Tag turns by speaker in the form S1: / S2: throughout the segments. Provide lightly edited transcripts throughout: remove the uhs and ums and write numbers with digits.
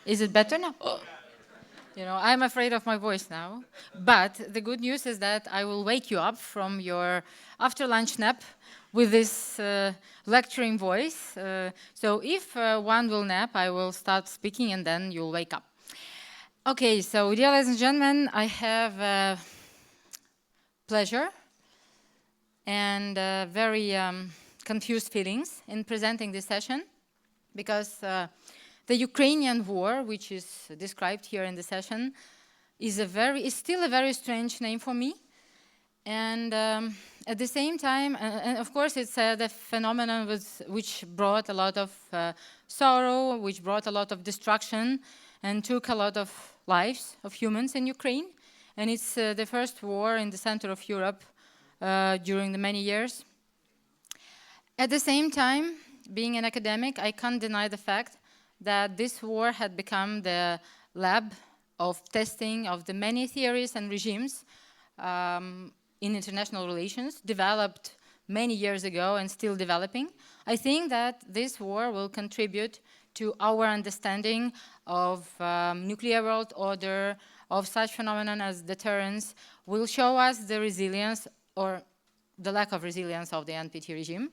S1: Is it better now? Oh. You know, I'm afraid of my voice now. But the good news is that I will wake you up from your after-lunch nap with this lecturing voice. So if one will nap, I will start speaking and then you'll wake up. Okay, so dear ladies and gentlemen, I have pleasure and very confused feelings in presenting this session because the Ukrainian war, which is described here in the session, is still a very strange name for me. And at the same time, and of course, it's the phenomenon which brought a lot of sorrow, which brought a lot of destruction, and took a lot of lives of humans in Ukraine. And it's the first war in the center of Europe during the many years. At the same time, being an academic, I can't deny the fact that this war had become the lab of testing of the many theories and regimes in international relations, developed many years ago and still developing. I think that this war will contribute to our understanding of nuclear world order, of such phenomenon as deterrence, will show us the resilience or the lack of resilience of the NPT regime.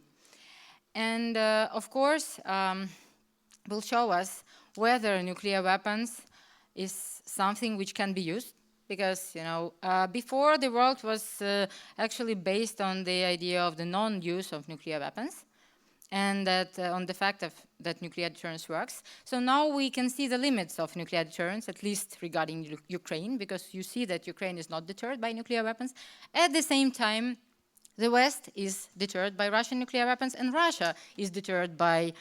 S1: And of course, will show us whether nuclear weapons is something which can be used, because before the world was actually based on the idea of the non-use of nuclear weapons, and that on the fact that nuclear deterrence works. So now we can see the limits of nuclear deterrence, at least regarding Ukraine, because you see that Ukraine is not deterred by nuclear weapons. At the same time, the West is deterred by Russian nuclear weapons, and Russia is deterred by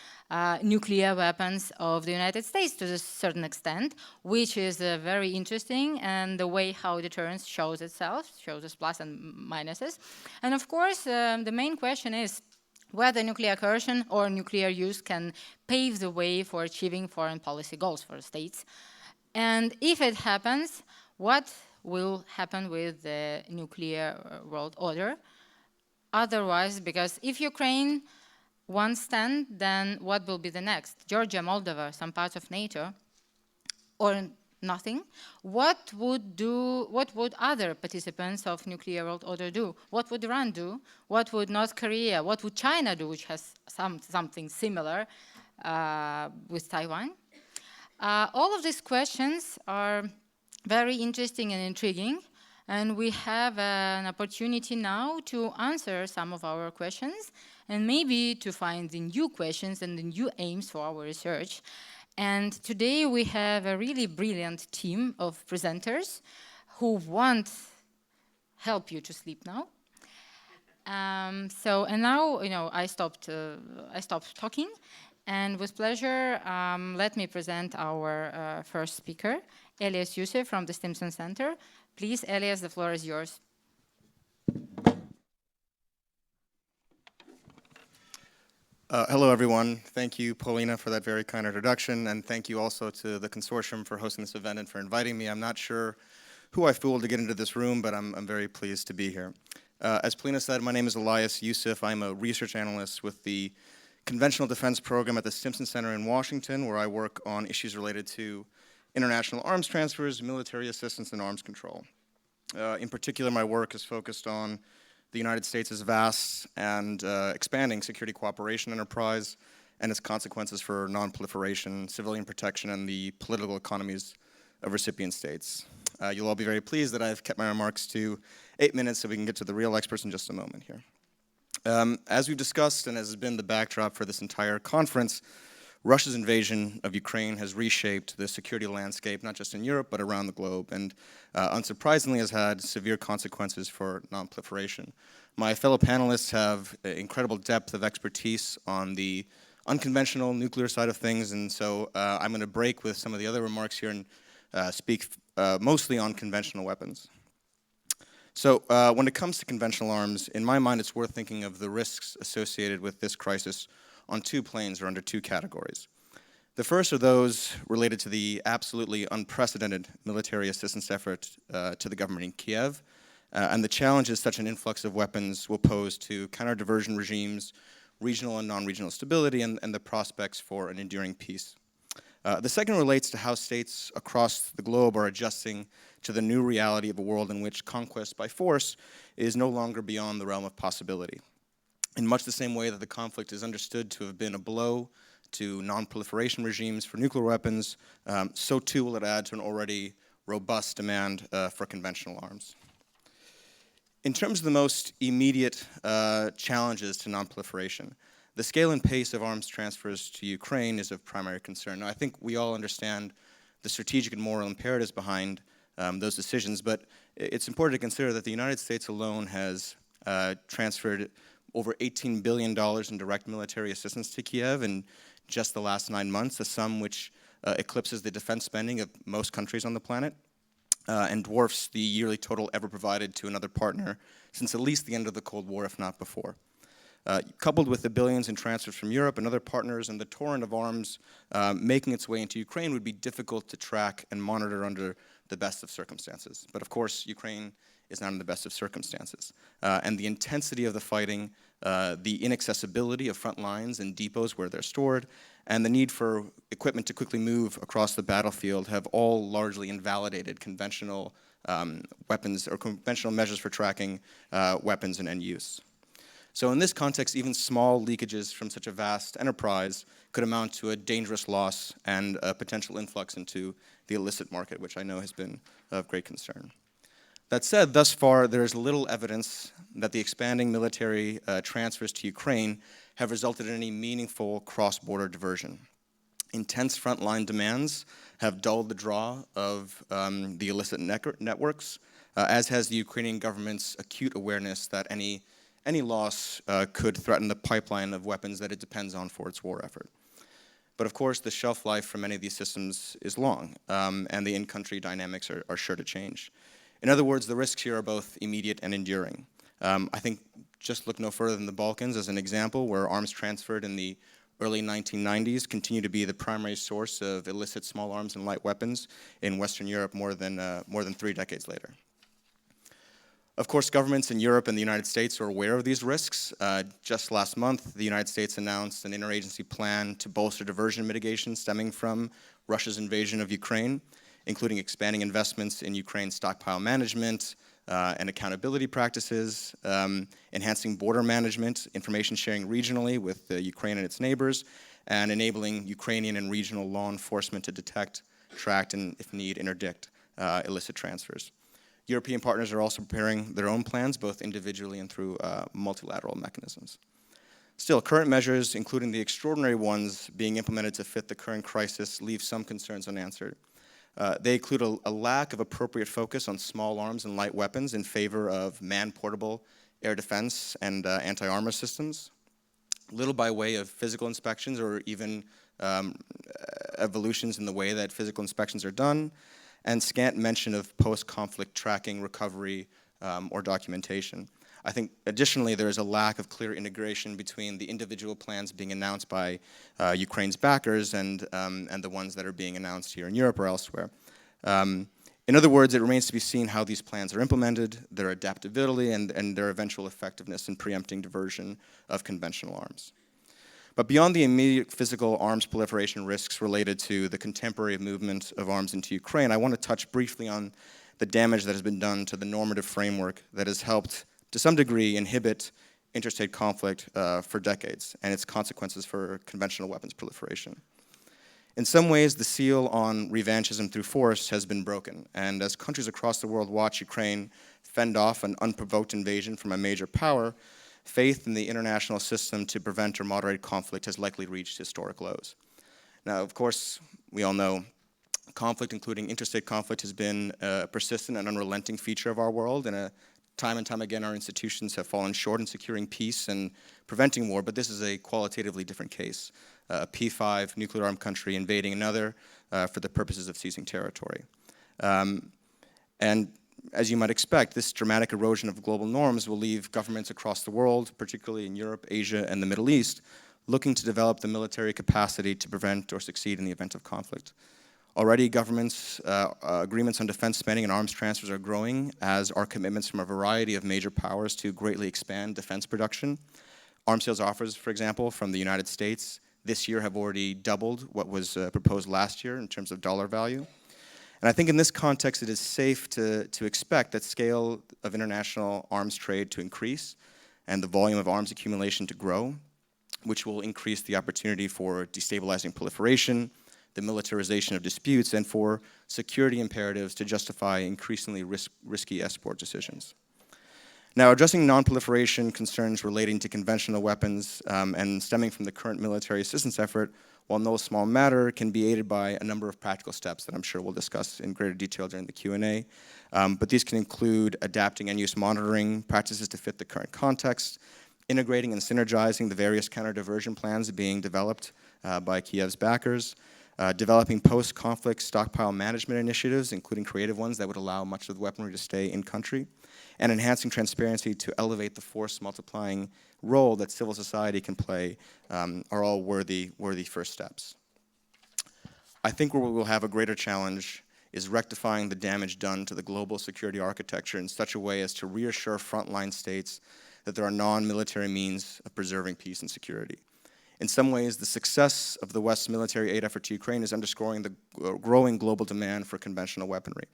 S1: nuclear weapons of the United States to a certain extent, which is very interesting, and the way how deterrence shows itself, shows its plus and minuses. And of course, the main question is whether nuclear coercion or nuclear use can pave the way for achieving foreign policy goals for states. And if it happens, what will happen with the nuclear world order? Otherwise, because if Ukraine won't stand, then what will be the next? Georgia, Moldova, some parts of NATO, or nothing? What would other participants of nuclear world order do? What would Iran do? What would North Korea? What would China do, which has something similar with Taiwan? All of these questions are very interesting and intriguing. And we have an opportunity now to answer some of our questions and maybe to find the new questions and the new aims for our research. And today we have a really brilliant team of presenters who won't help you to sleep now. And now, I stopped talking. And with pleasure, let me present our first speaker, Elias Youssef from the Stimson Center. Please, Elias, the floor is yours.
S2: Hello, everyone. Thank you, Paulina, for that very kind introduction, and thank you also to the consortium for hosting this event and for inviting me. I'm not sure who I fooled to get into this room, but I'm very pleased to be here. As Paulina said, my name is Elias Youssef. I'm a research analyst with the Conventional Defense Program at the Stimson Center in Washington, where I work on issues related to international arms transfers, military assistance, and arms control. In particular, my work is focused on the United States' vast and expanding security cooperation enterprise and its consequences for non-proliferation, civilian protection, and the political economies of recipient states. You'll all be very pleased that I've kept my remarks to 8 minutes so we can get to the real experts in just a moment here. As we've discussed, and as has been the backdrop for this entire conference, Russia's invasion of Ukraine has reshaped the security landscape, not just in Europe, but around the globe, and unsurprisingly has had severe consequences for non-proliferation. My fellow panelists have incredible depth of expertise on the unconventional nuclear side of things, and so I'm going to break with some of the other remarks here and speak mostly on conventional weapons. So when it comes to conventional arms, in my mind, it's worth thinking of the risks associated with this crisis on two planes or under two categories. The first are those related to the absolutely unprecedented military assistance effort to the government in Kiev and the challenges such an influx of weapons will pose to counter-diversion regimes, regional and non-regional stability, and the prospects for an enduring peace. The second relates to how states across the globe are adjusting to the new reality of a world in which conquest by force is no longer beyond the realm of possibility. In much the same way that the conflict is understood to have been a blow to non-proliferation regimes for nuclear weapons, so too will it add to an already robust demand for conventional arms. In terms of the most immediate challenges to non-proliferation, the scale and pace of arms transfers to Ukraine is of primary concern. Now, I think we all understand the strategic and moral imperatives behind those decisions, but it's important to consider that the United States alone has transferred over $18 billion in direct military assistance to Kiev in just the last 9 months, a sum which eclipses the defense spending of most countries on the planet and dwarfs the yearly total ever provided to another partner since at least the end of the Cold War, if not before. Coupled with the billions in transfers from Europe and other partners and the torrent of arms making its way into Ukraine would be difficult to track and monitor under the best of circumstances. But of course, Ukraine is not in the best of circumstances. And the intensity of the fighting, the inaccessibility of front lines and depots where they're stored, and the need for equipment to quickly move across the battlefield have all largely invalidated conventional weapons or conventional measures for tracking weapons and end use. So in this context, even small leakages from such a vast enterprise could amount to a dangerous loss and a potential influx into the illicit market, which I know has been of great concern. That said, thus far, there is little evidence that the expanding military transfers to Ukraine have resulted in any meaningful cross-border diversion. Intense frontline demands have dulled the draw of the illicit networks, as has the Ukrainian government's acute awareness that any loss could threaten the pipeline of weapons that it depends on for its war effort. But of course, the shelf life for many of these systems is long, and the in-country dynamics are sure to change. In other words, the risks here are both immediate and enduring. I think just look no further than the Balkans as an example, where arms transferred in the early 1990s continue to be the primary source of illicit small arms and light weapons in Western Europe more than 3 decades later. Of course, governments in Europe and the United States are aware of these risks. Just last month, the United States announced an interagency plan to bolster diversion mitigation stemming from Russia's invasion of Ukraine, including expanding investments in Ukraine's stockpile management and accountability practices, enhancing border management, information sharing regionally with Ukraine and its neighbors, and enabling Ukrainian and regional law enforcement to detect, track, and if need, interdict illicit transfers. European partners are also preparing their own plans, both individually and through multilateral mechanisms. Still, current measures, including the extraordinary ones being implemented to fit the current crisis, leave some concerns unanswered. They include a lack of appropriate focus on small arms and light weapons in favor of man-portable air defense and anti-armor systems, little by way of physical inspections or even evolutions in the way that physical inspections are done, and scant mention of post-conflict tracking, recovery, or documentation. I think additionally there is a lack of clear integration between the individual plans being announced by Ukraine's backers and the ones that are being announced here in Europe or elsewhere. In other words, it remains to be seen how these plans are implemented, their adaptability, and their eventual effectiveness in preempting diversion of conventional arms. But beyond the immediate physical arms proliferation risks related to the contemporary movement of arms into Ukraine, I want to touch briefly on the damage that has been done to the normative framework that has helped, to some degree, inhibit interstate conflict for decades and its consequences for conventional weapons proliferation. In some ways, the seal on revanchism through force has been broken, and as countries across the world watch Ukraine fend off an unprovoked invasion from a major power, faith in the international system to prevent or moderate conflict has likely reached historic lows. Now, of course, we all know conflict, including interstate conflict, has been a persistent and unrelenting feature of our world, and time and time again our institutions have fallen short in securing peace and preventing war, but this is a qualitatively different case. A P5 nuclear-armed country invading another for the purposes of seizing territory. And as you might expect, this dramatic erosion of global norms will leave governments across the world, particularly in Europe, Asia, and the Middle East, looking to develop the military capacity to prevent or succeed in the event of conflict. Already, governments' agreements on defense spending and arms transfers are growing, as are commitments from a variety of major powers to greatly expand defense production. Arms sales offers, for example, from the United States, this year have already doubled what was proposed last year in terms of dollar value. And I think in this context, it is safe to expect that scale of international arms trade to increase and the volume of arms accumulation to grow, which will increase the opportunity for destabilizing proliferation, the militarization of disputes, and for security imperatives to justify increasingly risky export decisions. Now, addressing non-proliferation concerns relating to conventional weapons and stemming from the current military assistance effort, while no small matter, can be aided by a number of practical steps that I'm sure we'll discuss in greater detail during the Q&A. But these can include adapting end-use monitoring practices to fit the current context, integrating and synergizing the various counter-diversion plans being developed by Kiev's backers, developing post-conflict stockpile management initiatives, including creative ones that would allow much of the weaponry to stay in country, and enhancing transparency to elevate the force multiplying role that civil society can play are all worthy first steps. I think where we will have a greater challenge is rectifying the damage done to the global security architecture in such a way as to reassure frontline states that there are non-military means of preserving peace and security. In some ways, the success of the West's military aid effort to Ukraine is underscoring the growing global demand for conventional weaponry.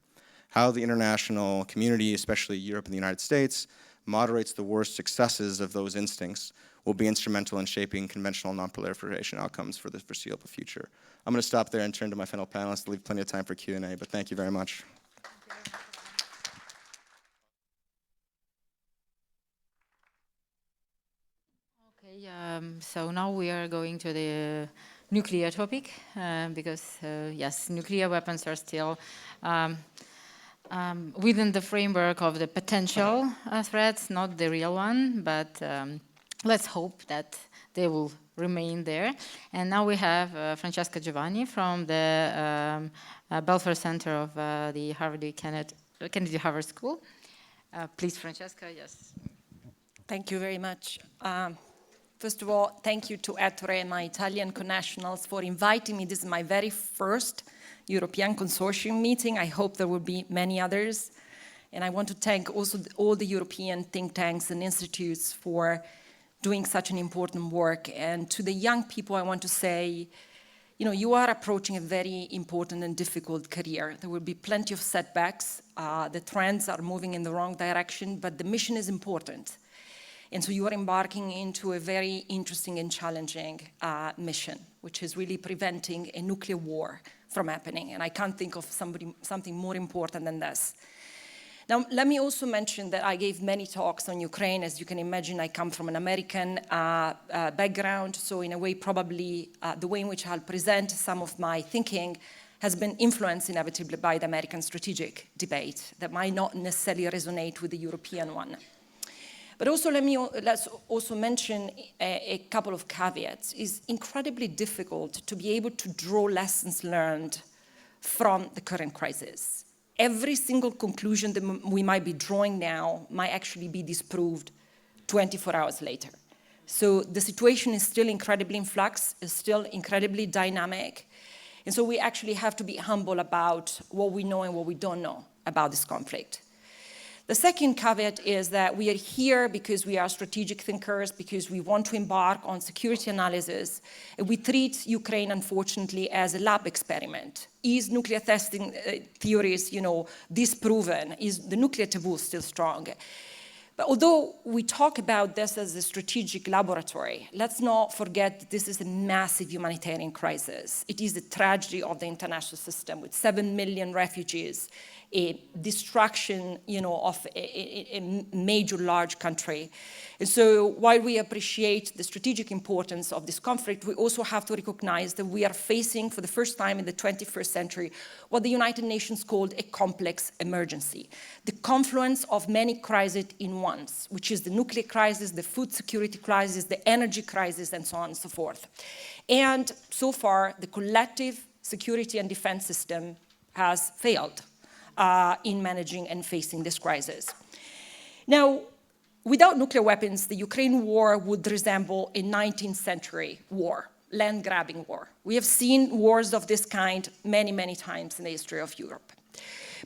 S2: How the international community, especially Europe and the United States, moderates the worst successes of those instincts will be instrumental in shaping conventional non-proliferation outcomes for the foreseeable future. I'm going to stop there and turn to my fellow panelists to leave plenty of time for Q&A, but thank you very much.
S1: Okay, so now we are going to the nuclear topic, because, yes, nuclear weapons are still within the framework of the potential threats, not the real one, but let's hope that they will remain there. And now we have Francesca Giovanni from the Belfer Center of the Kennedy Harvard School. Please, Francesca, yes.
S3: Thank you very much. First of all, thank you to Ettore and my Italian connationals for inviting me. This is my very first European consortium meeting. I hope there will be many others. And I want to thank also all the European think tanks and institutes for doing such an important work. And to the young people, I want to say, you know, you are approaching a very important and difficult career. There will be plenty of setbacks. The trends are moving in the wrong direction, but the mission is important. And so you are embarking into a very interesting and challenging mission, which is really preventing a nuclear war from happening. And I can't think of something more important than this. Now, let me also mention that I gave many talks on Ukraine. As you can imagine, I come from an American background. So in a way, probably the way in which I'll present some of my thinking has been influenced inevitably by the American strategic debate that might not necessarily resonate with the European one. But also, let's also mention a couple of caveats. It's incredibly difficult to be able to draw lessons learned from the current crisis. Every single conclusion that we might be drawing now might actually be disproved 24 hours later. So the situation is still incredibly in flux, is still incredibly dynamic. And so we actually have to be humble about what we know and what we don't know about this conflict. The second caveat is that we are here because we are strategic thinkers, because we want to embark on security analysis, and we treat Ukraine, unfortunately, as a lab experiment. Is nuclear testing theories, disproven? Is the nuclear taboo still strong? But although we talk about this as a strategic laboratory, let's not forget that this is a massive humanitarian crisis. It is a tragedy of the international system with 7 million refugees, a destruction, of a major large country. And so while we appreciate the strategic importance of this conflict, we also have to recognize that we are facing, for the first time in the 21st century, what the United Nations called a complex emergency. The confluence of many crises in once, which is the nuclear crisis, the food security crisis, the energy crisis, and so on and so forth. And so far, the collective security and defense system has failed in managing and facing this crisis. Now, without nuclear weapons, the Ukraine war would resemble a 19th century war, land-grabbing war. We have seen wars of this kind many, many times in the history of Europe.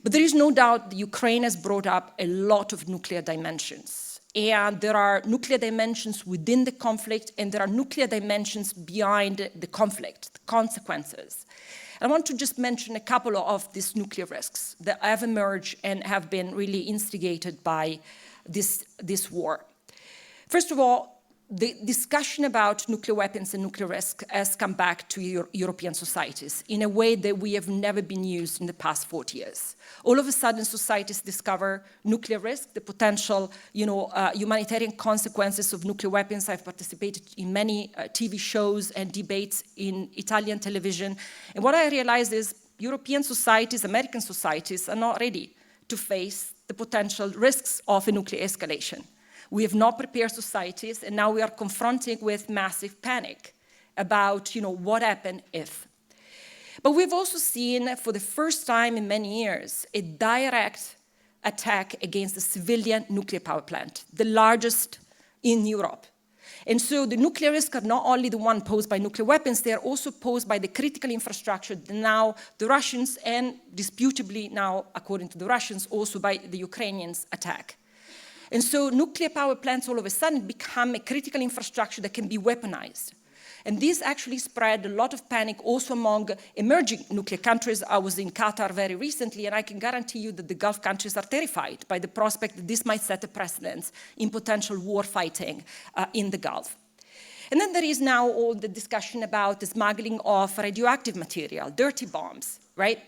S3: But there is no doubt that Ukraine has brought up a lot of nuclear dimensions. and there are nuclear dimensions within the conflict, and there are nuclear dimensions behind the conflict, the consequences. I want to just mention a couple of these nuclear risks that have emerged and have been really instigated by this war. First of all, the discussion about nuclear weapons and nuclear risk has come back to European societies in a way that we have never been used in the past 40 years. All of a sudden, societies discover nuclear risk, the potential, humanitarian consequences of nuclear weapons. I've participated in many TV shows and debates in Italian television. And what I realized is European societies, American societies are not ready to face the potential risks of a nuclear escalation. We have not prepared societies, and now we are confronting with massive panic about, what happened if. But we've also seen, for the first time in many years, a direct attack against a civilian nuclear power plant, the largest in Europe. And so the nuclear risks are not only the one posed by nuclear weapons, they are also posed by the critical infrastructure that now the Russians, and disputably now, according to the Russians, also by the Ukrainians attack. And so nuclear power plants all of a sudden become a critical infrastructure that can be weaponized. And this actually spread a lot of panic also among emerging nuclear countries. I was in Qatar very recently, and I can guarantee you that the Gulf countries are terrified by the prospect that this might set a precedent in potential war fighting in the Gulf. And then there is now all the discussion about the smuggling of radioactive material, dirty bombs, right?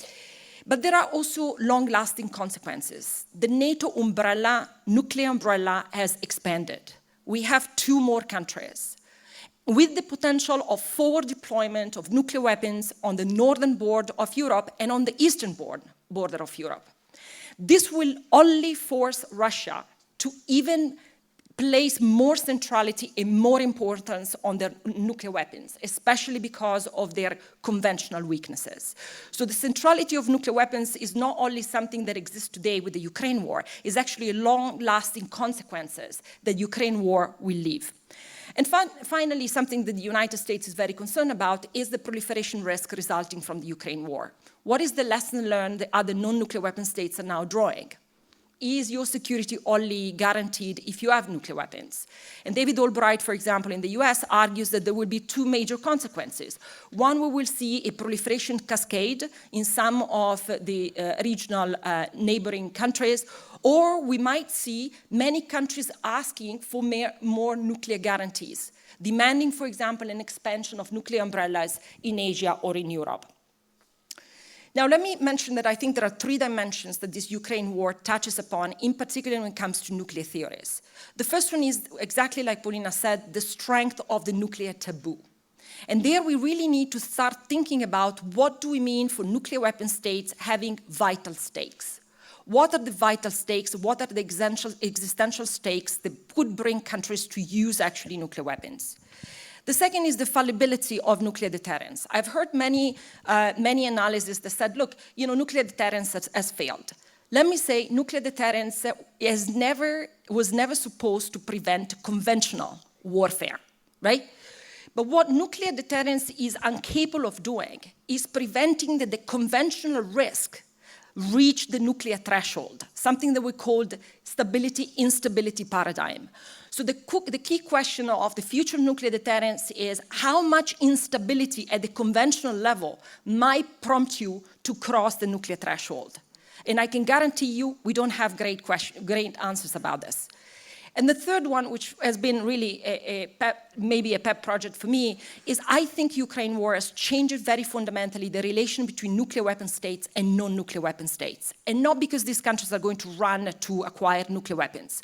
S3: But there are also long-lasting consequences. The NATO umbrella, nuclear umbrella, has expanded. We have 2 more countries, with the potential of forward deployment of nuclear weapons on the northern border of Europe and on the eastern border of Europe. This will only force Russia to even place more centrality and more importance on their nuclear weapons, especially because of their conventional weaknesses. So the centrality of nuclear weapons is not only something that exists today with the Ukraine war, it's actually long-lasting consequences that Ukraine war will leave. And finally, something that the United States is very concerned about is the proliferation risk resulting from the Ukraine war. What is the lesson learned that other non-nuclear weapon states are now drawing? Is your security only guaranteed if you have nuclear weapons? And David Albright, for example, in the US, argues that there will be 2 major consequences. One, we will see a proliferation cascade in some of the regional neighboring countries, or we might see many countries asking for more nuclear guarantees, demanding, for example, an expansion of nuclear umbrellas in Asia or in Europe. Now, let me mention that I think there are 3 dimensions that this Ukraine war touches upon, in particular when it comes to nuclear theories. The first one is, exactly like Paulina said, the strength of the nuclear taboo. And there we really need to start thinking about what do we mean for nuclear weapon states having vital stakes. What are the vital stakes? What are the existential stakes that could bring countries to use actually nuclear weapons? The second is the fallibility of nuclear deterrence. I've heard many analyses that said, look, nuclear deterrence has failed. Let me say, nuclear deterrence was never supposed to prevent conventional warfare, right? But what nuclear deterrence is incapable of doing is preventing that the conventional risk reach the nuclear threshold, something that we called stability-instability paradigm. So the key question of the future of nuclear deterrence is how much instability at the conventional level might prompt you to cross the nuclear threshold. And I can guarantee you we don't have great answers about this. And the third one, which has been really maybe a pet project for me, is I think Ukraine war has changed very fundamentally the relation between nuclear weapon states and non-nuclear weapon states. And not because these countries are going to run to acquire nuclear weapons.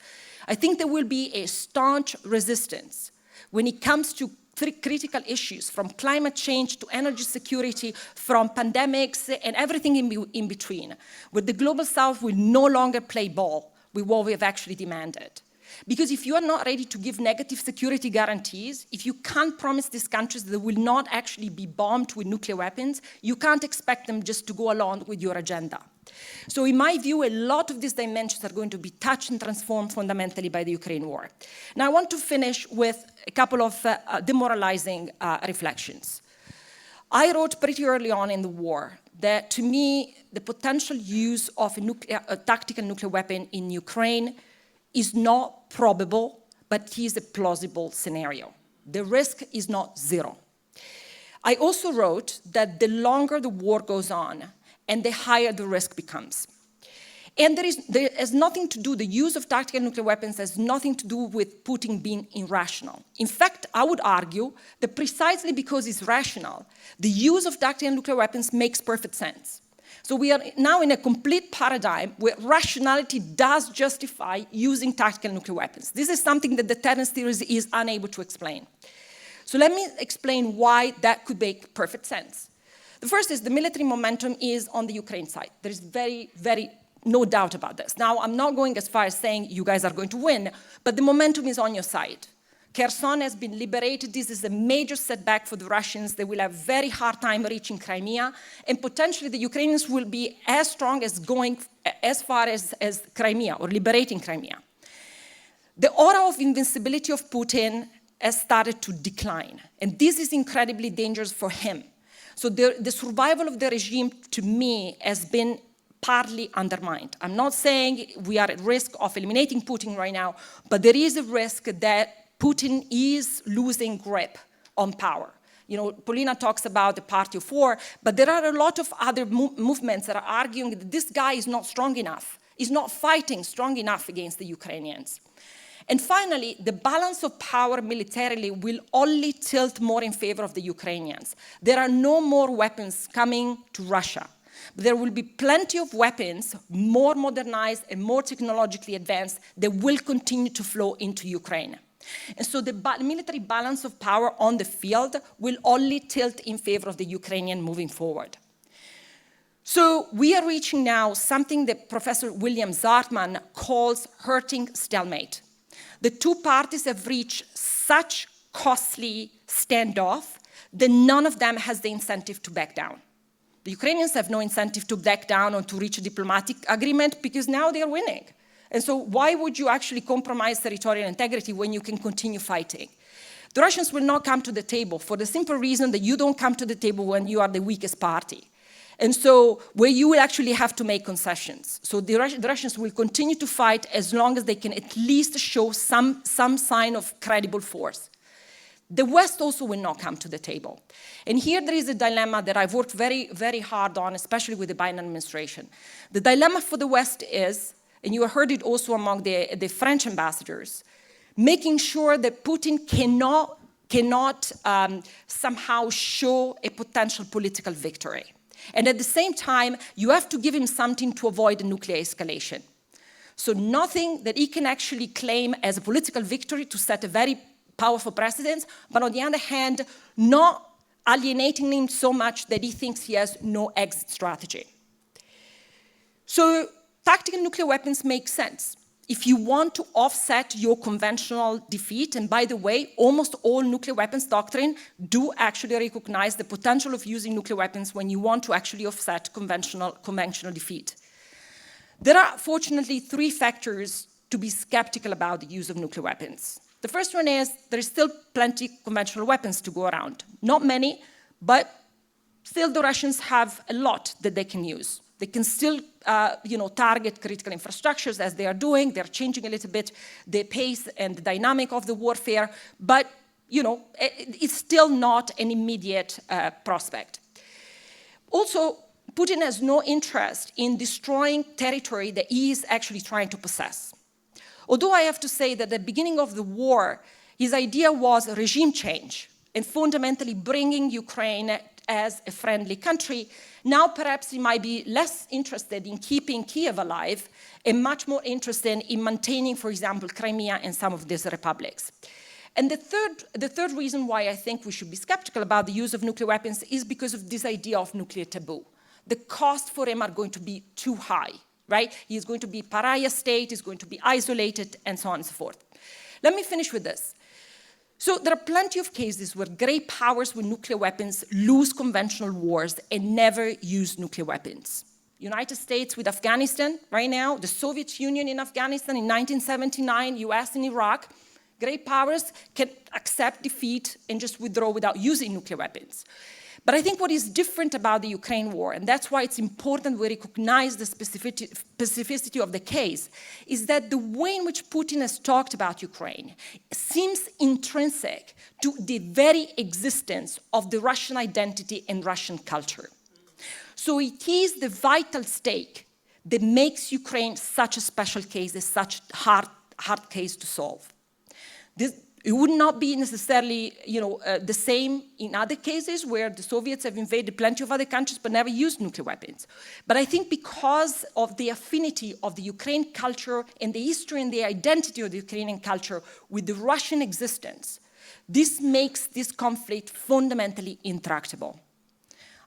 S3: I think there will be a staunch resistance when it comes to critical issues, from climate change to energy security, from pandemics and everything in between, where the global south will no longer play ball with what we have actually demanded. Because if you are not ready to give negative security guarantees, if you can't promise these countries that they will not actually be bombed with nuclear weapons, you can't expect them just to go along with your agenda. So in my view, a lot of these dimensions are going to be touched and transformed fundamentally by the Ukraine war. Now I want to finish with a couple of demoralizing reflections. I wrote pretty early on in the war that, to me, the potential use of a tactical nuclear weapon in Ukraine is not probable, but it is a plausible scenario. The risk is not zero. I also wrote that the longer the war goes on, and the higher the risk becomes. And there has nothing to do, the use of tactical nuclear weapons has nothing to do with Putin being irrational. In fact, I would argue that precisely because it's rational, the use of tactical nuclear weapons makes perfect sense. So we are now in a complete paradigm where rationality does justify using tactical nuclear weapons. This is something that deterrence theory is unable to explain. So let me explain why that could make perfect sense. The first is the military momentum is on the Ukraine side. There is no doubt about this. Now, I'm not going as far as saying you guys are going to win, but the momentum is on your side. Kherson has been liberated. This is a major setback for the Russians. They will have a very hard time reaching Crimea, and potentially the Ukrainians will be as strong as going as far as Crimea or liberating Crimea. The aura of invincibility of Putin has started to decline, and this is incredibly dangerous for him. So the survival of the regime, to me, has been partly undermined. I'm not saying we are at risk of eliminating Putin right now, but there is a risk that Putin is losing grip on power. You know, Paulina talks about the party of war, but there are a lot of other movements that are arguing that this guy is not strong enough, is not fighting strong enough against the Ukrainians. And finally, the balance of power militarily will only tilt more in favor of the Ukrainians. There are no more weapons coming to Russia. But there will be plenty of weapons, more modernized and more technologically advanced, that will continue to flow into Ukraine. And so the military balance of power on the field will only tilt in favor of the Ukrainian moving forward. So we are reaching now something that Professor William Zartman calls hurting stalemate. The two parties have reached such costly standoff that none of them has the incentive to back down. The Ukrainians have no incentive to back down or to reach a diplomatic agreement because now they are winning. And so why would you actually compromise territorial integrity when you can continue fighting? The Russians will not come to the table for the simple reason that you don't come to the table when you are the weakest party. And so where you will actually have to make concessions. So the Russians will continue to fight as long as they can at least show some sign of credible force. The West also will not come to the table. And here there is a dilemma that I've worked very, very hard on, especially with the Biden administration. The dilemma for the West is, and you heard it also among the French ambassadors, making sure that Putin cannot somehow show a potential political victory. And at the same time, you have to give him something to avoid a nuclear escalation. So nothing that he can actually claim as a political victory to set a very powerful precedent, but on the other hand, not alienating him so much that he thinks he has no exit strategy. So tactical nuclear weapons make sense. If you want to offset your conventional defeat, and by the way, almost all nuclear weapons doctrine do actually recognize the potential of using nuclear weapons when you want to actually offset conventional defeat. There are, fortunately, 3 factors to be skeptical about the use of nuclear weapons. The first one is there is still plenty of conventional weapons to go around. Not many, but still the Russians have a lot that they can use. They can still target critical infrastructures as they are doing. They're changing a little bit the pace and the dynamic of the warfare, but it's still not an immediate prospect. Also, Putin has no interest in destroying territory that he is actually trying to possess. Although I have to say that at the beginning of the war, his idea was regime change and fundamentally bringing Ukraine as a friendly country. Now perhaps he might be less interested in keeping Kiev alive and much more interested in maintaining, for example, Crimea and some of these republics. And the third reason why I think we should be skeptical about the use of nuclear weapons is because of this idea of nuclear taboo. The costs for him are going to be too high, right? He's going to be pariah state, he's going to be isolated, and so on and so forth. Let me finish with this. So there are plenty of cases where great powers with nuclear weapons lose conventional wars and never use nuclear weapons. United States with Afghanistan right now, the Soviet Union in Afghanistan in 1979, US in Iraq. Great powers can accept defeat and just withdraw without using nuclear weapons. But I think what is different about the Ukraine war, and that's why it's important we recognize the specificity of the case, is that the way in which Putin has talked about Ukraine seems intrinsic to the very existence of the Russian identity and Russian culture. So it is the vital stake that makes Ukraine such a special case, such a hard case to solve. It would not be necessarily, the same in other cases where the Soviets have invaded plenty of other countries but never used nuclear weapons. But I think because of the affinity of the Ukrainian culture and the history and the identity of the Ukrainian culture with the Russian existence, this makes this conflict fundamentally intractable.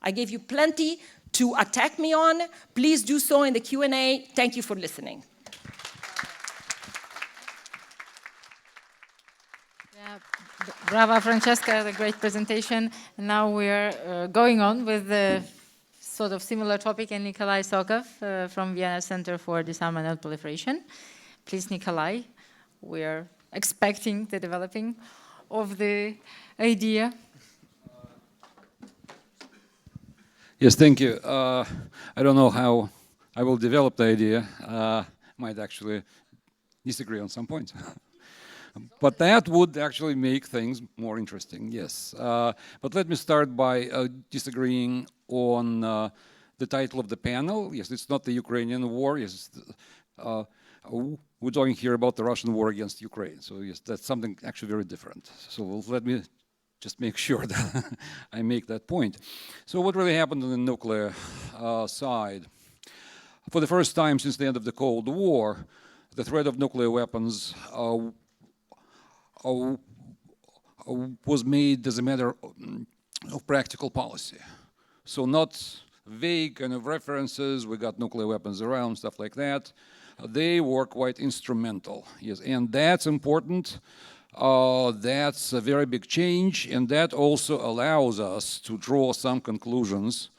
S3: I gave you plenty to attack me on. Please do so in the Q&A. Thank you for listening.
S1: Brava, Francesca, the great presentation. And now we're going on with the sort of similar topic, and Nikolai Sokov from Vienna Center for Disarmament and Non-Proliferation. Please, Nikolai, we're expecting the developing of the idea.
S4: Yes, thank you. I don't know how I will develop the idea. Might actually disagree on some points. But that would actually make things more interesting, yes. But let me start by disagreeing on the title of the panel. Yes, it's not the Ukrainian war. Yes, we're talking here about the Russian war against Ukraine. So yes, that's something actually very different. So let me just make sure that I make that point. So what really happened on the nuclear side? For the first time since the end of the Cold War, the threat of nuclear weapons was made as a matter of practical policy. So not vague kind of references, we got nuclear weapons around, stuff like that. They were quite instrumental, yes, and that's important. That's a very big change, and that also allows us to draw some conclusions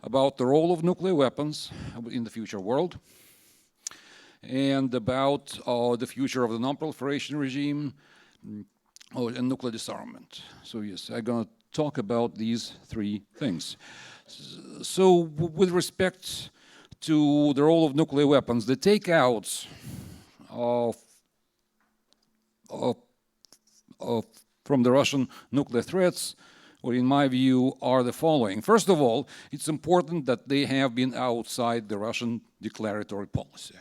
S4: about the role of nuclear weapons in the future world, and about the future of the non-proliferation regime, and nuclear disarmament. So yes, I'm going to talk about these three things. So with respect to the role of nuclear weapons, the takeouts from the Russian nuclear threats, or in my view, are the following. First of all, it's important that they have been outside the Russian declaratory policy.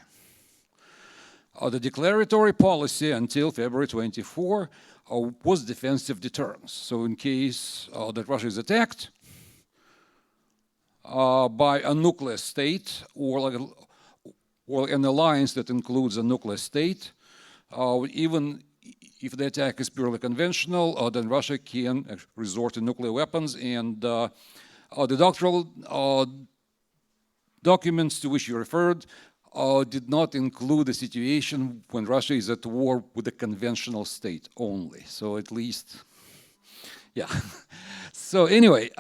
S4: The declaratory policy until February 24 was defensive deterrence. So in case that Russia is attacked by a nuclear state or an alliance that includes a nuclear state, even if the attack is purely conventional, then Russia can resort to nuclear weapons, and the doctoral documents to which you referred did not include a situation when Russia is at war with a conventional state only. So at least, yeah. So anyway,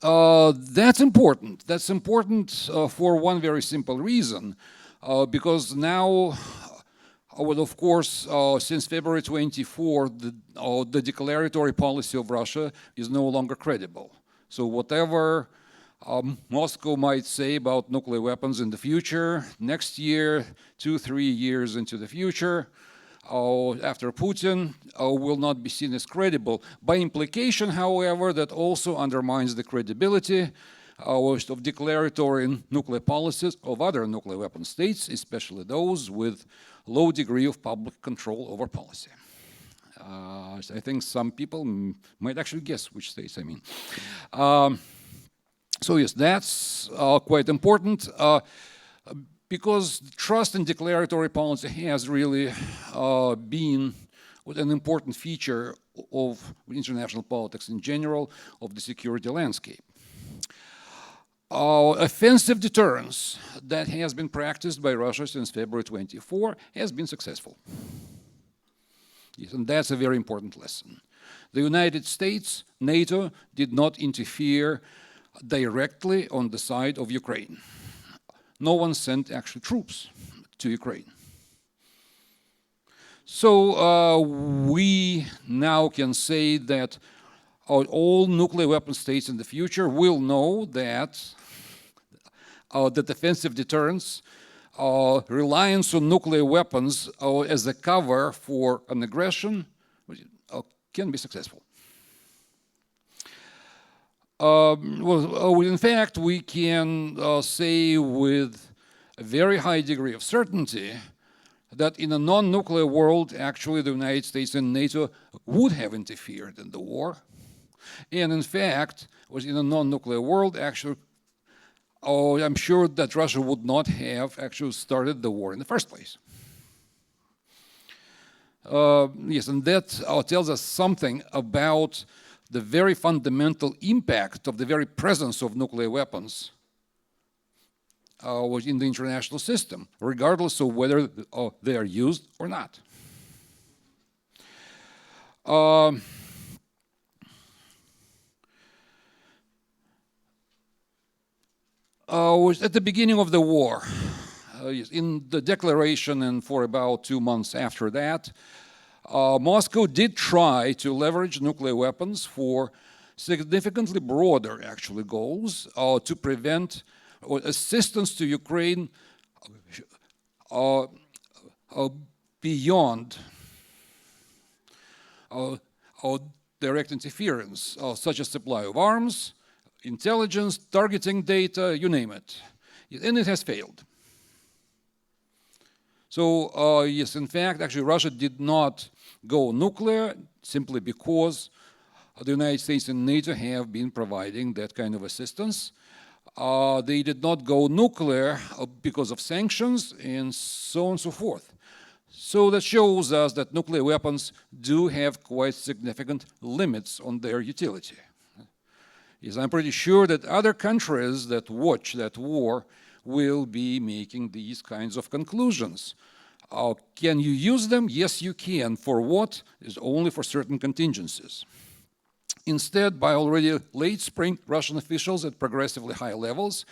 S4: that's important. That's important for one very simple reason, because now, well, of course, since February 24, the declaratory policy of Russia is no longer credible. So whatever Moscow might say about nuclear weapons in the future, next year, 2-3 years into the future, after Putin, will not be seen as credible. By implication, however, that also undermines the credibility of declaratory nuclear policies of other nuclear weapon states, especially those with low degree of public control over policy. I think some people might actually guess which states I mean. So yes, that's quite important, because trust in declaratory policy has really been an important feature of international politics in general, of the security landscape. Offensive deterrence that has been practiced by Russia since February 24 has been successful. Yes, and that's a very important lesson. The United States, NATO, did not interfere directly on the side of Ukraine. No one sent actually troops to Ukraine. So we now can say that all nuclear weapon states in the future will know that the defensive deterrence, reliance on nuclear weapons as a cover for an aggression can be successful. Well, in fact, we can say with a very high degree of certainty that in a non-nuclear world, actually the United States and NATO would have interfered in the war. And in fact, in a non-nuclear world, actually, I'm sure that Russia would not have actually started the war in the first place. Yes, and that tells us something about the very fundamental impact of the very presence of nuclear weapons in the international system, regardless of whether they are used or not. At the beginning of the war, in the declaration and for about 2 months after that, Moscow did try to leverage nuclear weapons for significantly broader, actually, goals to prevent assistance to Ukraine beyond direct interference, such as supply of arms, intelligence, targeting data, you name it. And it has failed. So, yes, in fact, actually, Russia did not go nuclear simply because the United States and NATO have been providing that kind of assistance. They did not go nuclear because of sanctions and so on and so forth. So that shows us that nuclear weapons do have quite significant limits on their utility. Yes, I'm pretty sure that other countries that watch that war will be making these kinds of conclusions. Can you use them? Yes, you can. For what? Is only for certain contingencies. Instead, by already late spring, Russian officials at progressively high levels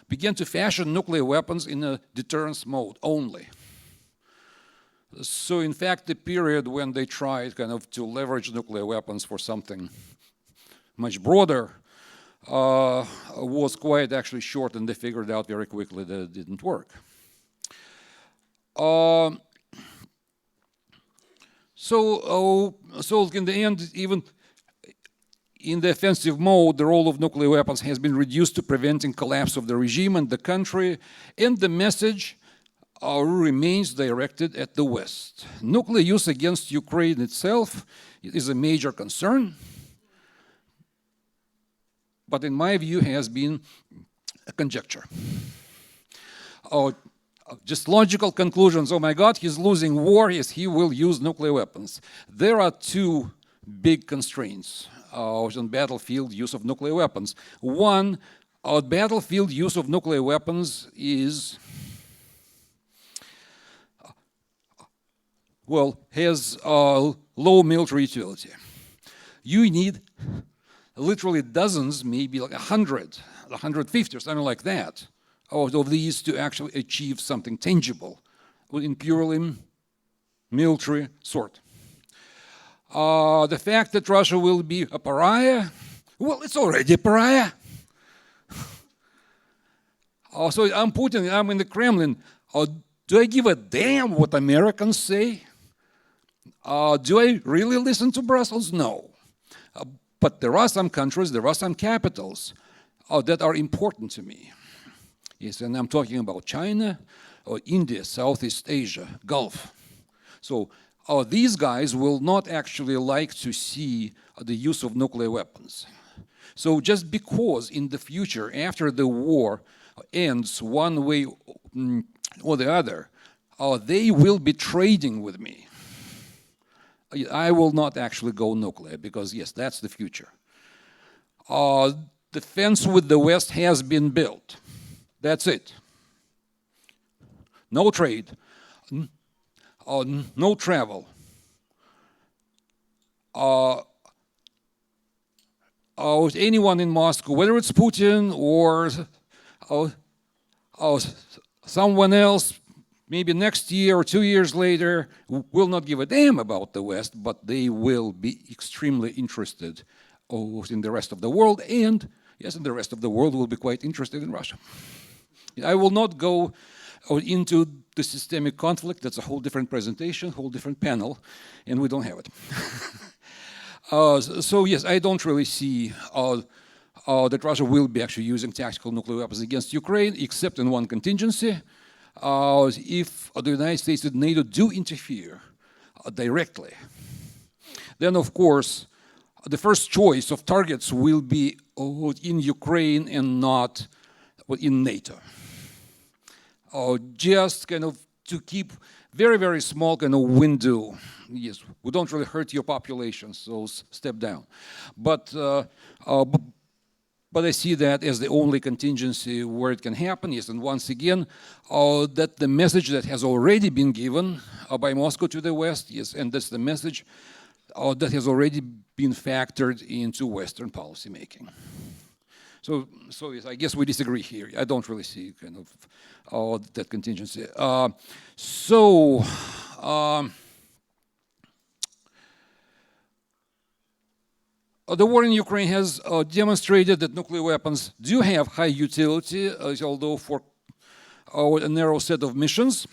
S4: began to fashion nuclear weapons in a deterrence mode only. So in fact, the period when they tried kind of to leverage nuclear weapons for something much broader was quite actually short, and they figured out very quickly that it didn't work. So in the end, even in the offensive mode, the role of nuclear weapons has been reduced to preventing collapse of the regime and the country, and the message remains directed at the West. Nuclear use against Ukraine itself is a major concern, but in my view has been a conjecture. Just logical conclusions, oh my God, he's losing war, yes, he will use nuclear weapons. There are two big constraints on battlefield use of nuclear weapons. One, battlefield use of nuclear weapons is, well, has low military utility. You need literally dozens, maybe like 100, 150 or something like that, of these to actually achieve something tangible in purely military sort. The fact that Russia will be a pariah, well, it's already a pariah. So I'm Putin, I'm in the Kremlin. Do I give a damn what Americans say? Do I really listen to Brussels? No. But there are some countries, there are some capitals that are important to me. Yes, and I'm talking about China, or India, Southeast Asia, Gulf. So these guys will not actually like to see the use of nuclear weapons. So just because in the future, after the war ends one way or the other, they will be trading with me. I will not actually go nuclear because, yes, that's the future. The fence with the West has been built. That's it. No trade, no travel. Anyone in Moscow, whether it's Putin or someone else, maybe next year or 2 years later, will not give a damn about the West, but they will be extremely interested in the rest of the world, and yes, and the rest of the world will be quite interested in Russia. I will not go into the systemic conflict. That's a whole different presentation, whole different panel, and we don't have it. So yes, I don't really see that Russia will be actually using tactical nuclear weapons against Ukraine, except in one contingency. If the United States and NATO do interfere directly, then of course the first choice of targets will be in Ukraine and not in NATO. Just kind of to keep very, very small kind of window. Yes, we don't really hurt your population, so step down. But I see that as the only contingency where it can happen. Yes, and once again, that the message that has already been given by Moscow to the West, yes, and that's the message that has already been factored into Western policy making. So yes, I guess we disagree here. I don't really see kind of that contingency. The war in Ukraine has demonstrated that nuclear weapons do have high utility, although for a narrow set of missions.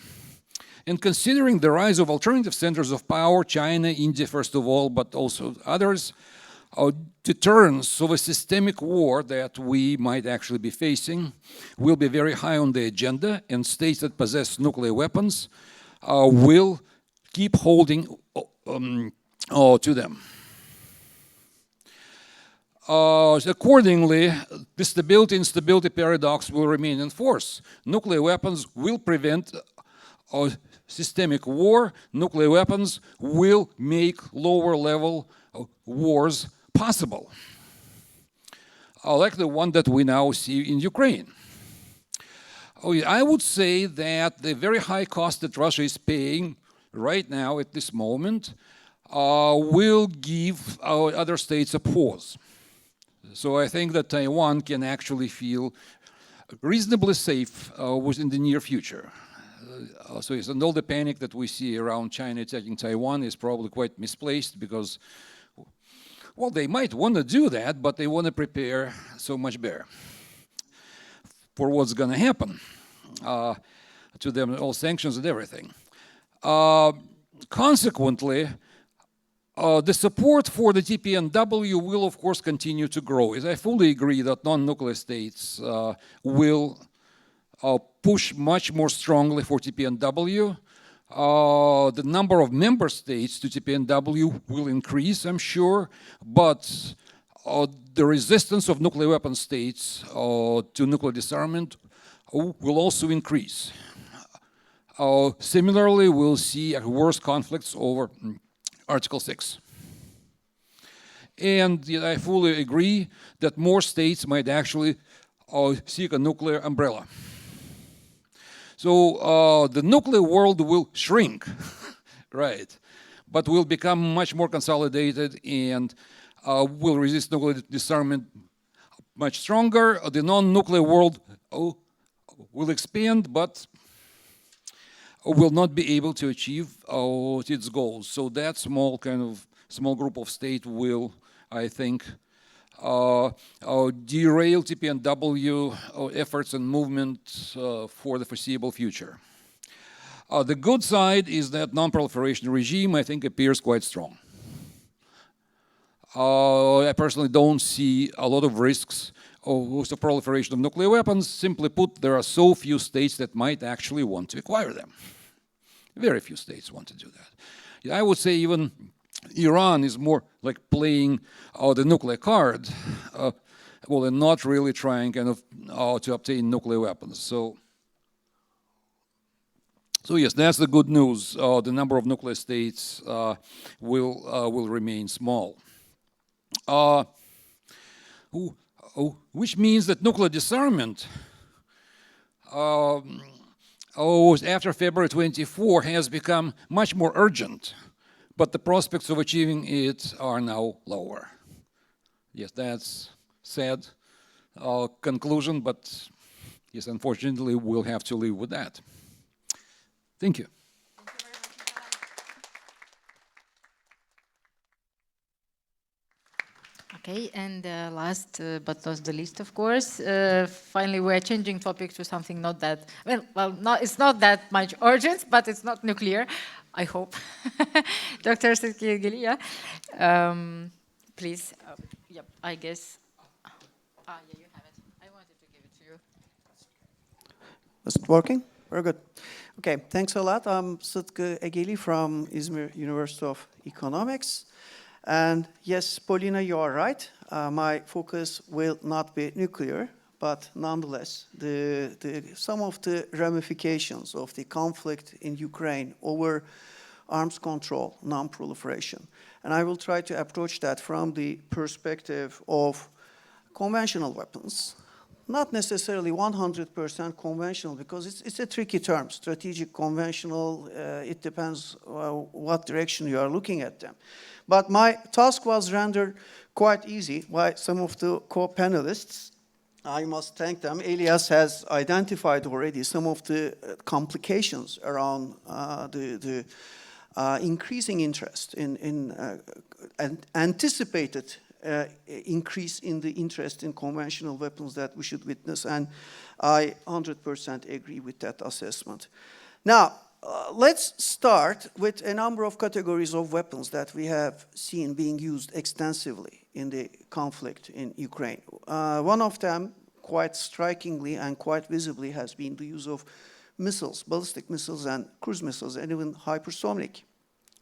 S4: And considering the rise of alternative centers of power, China, India first of all, but also others, deterrence of a systemic war that we might actually be facing will be very high on the agenda, and states that possess nuclear weapons will keep holding to them. Accordingly, the stability-instability paradox will remain in force. Nuclear weapons will prevent systemic war. Nuclear weapons will make lower-level wars possible, like the one that we now see in Ukraine. I would say that the very high cost that Russia is paying right now at this moment will give other states a pause. So I think that Taiwan can actually feel reasonably safe within the near future. So yes, and all the panic that we see around China attacking Taiwan is probably quite misplaced because, well, they might want to do that, but they want to prepare so much better for what's going to happen to them, all sanctions and everything. Consequently, the support for the TPNW will, of course, continue to grow. As I fully agree that non-nuclear states will push much more strongly for TPNW. The number of member states to TPNW will increase, I'm sure, but the resistance of nuclear weapon states to nuclear disarmament will also increase. Similarly, we'll see worse conflicts over Article 6. And I fully agree that more states might actually seek a nuclear umbrella. So the nuclear world will shrink, right, but will become much more consolidated and will resist nuclear disarmament much stronger. The non-nuclear world will expand, but will not be able to achieve its goals. So that small group of states will, I think, derail TPNW efforts and movement for the foreseeable future. The good side is that non-proliferation regime, I think, appears quite strong. I personally don't see a lot of risks of the proliferation of nuclear weapons. Simply put, there are so few states that might actually want to acquire them. Very few states want to do that. I would say even Iran is more like playing the nuclear card, and not really trying to obtain nuclear weapons. So yes, that's the good news. The number of nuclear states will remain small. Which means that nuclear disarmament after February 24 has become much more urgent, but the prospects of achieving it are now lower. Yes, that's sad conclusion, but yes, unfortunately, we'll have to live with that. Thank you.
S1: Okay, and last but not the least, of course, finally we're changing topic to something not that, it's not that much urgent, but it's not nuclear, I hope. Dr. Sirkigelia, please, yep, I guess. Yeah, you have it. I wanted to give it to you.
S5: Is it working? Very good. Okay, thanks a lot. I'm Sıtkı Egeli from İzmir University of Economics. And yes, Paulina, you are right. My focus will not be nuclear, but nonetheless, some of the ramifications of the conflict in Ukraine over arms control, non-proliferation. And I will try to approach that from the perspective of conventional weapons. Not necessarily 100% conventional, because it's a tricky term. Strategic, conventional, it depends what direction you are looking at them. But my task was rendered quite easy by some of the co-panelists. I must thank them. Elias has identified already some of the complications around the increasing interest in anticipated increase in the interest in conventional weapons that we should witness, and I 100% agree with that assessment. Now, let's start with a number of categories of weapons that we have seen being used extensively in the conflict in Ukraine. One of them, quite strikingly and quite visibly, has been the use of missiles, ballistic missiles and cruise missiles, and even hypersonic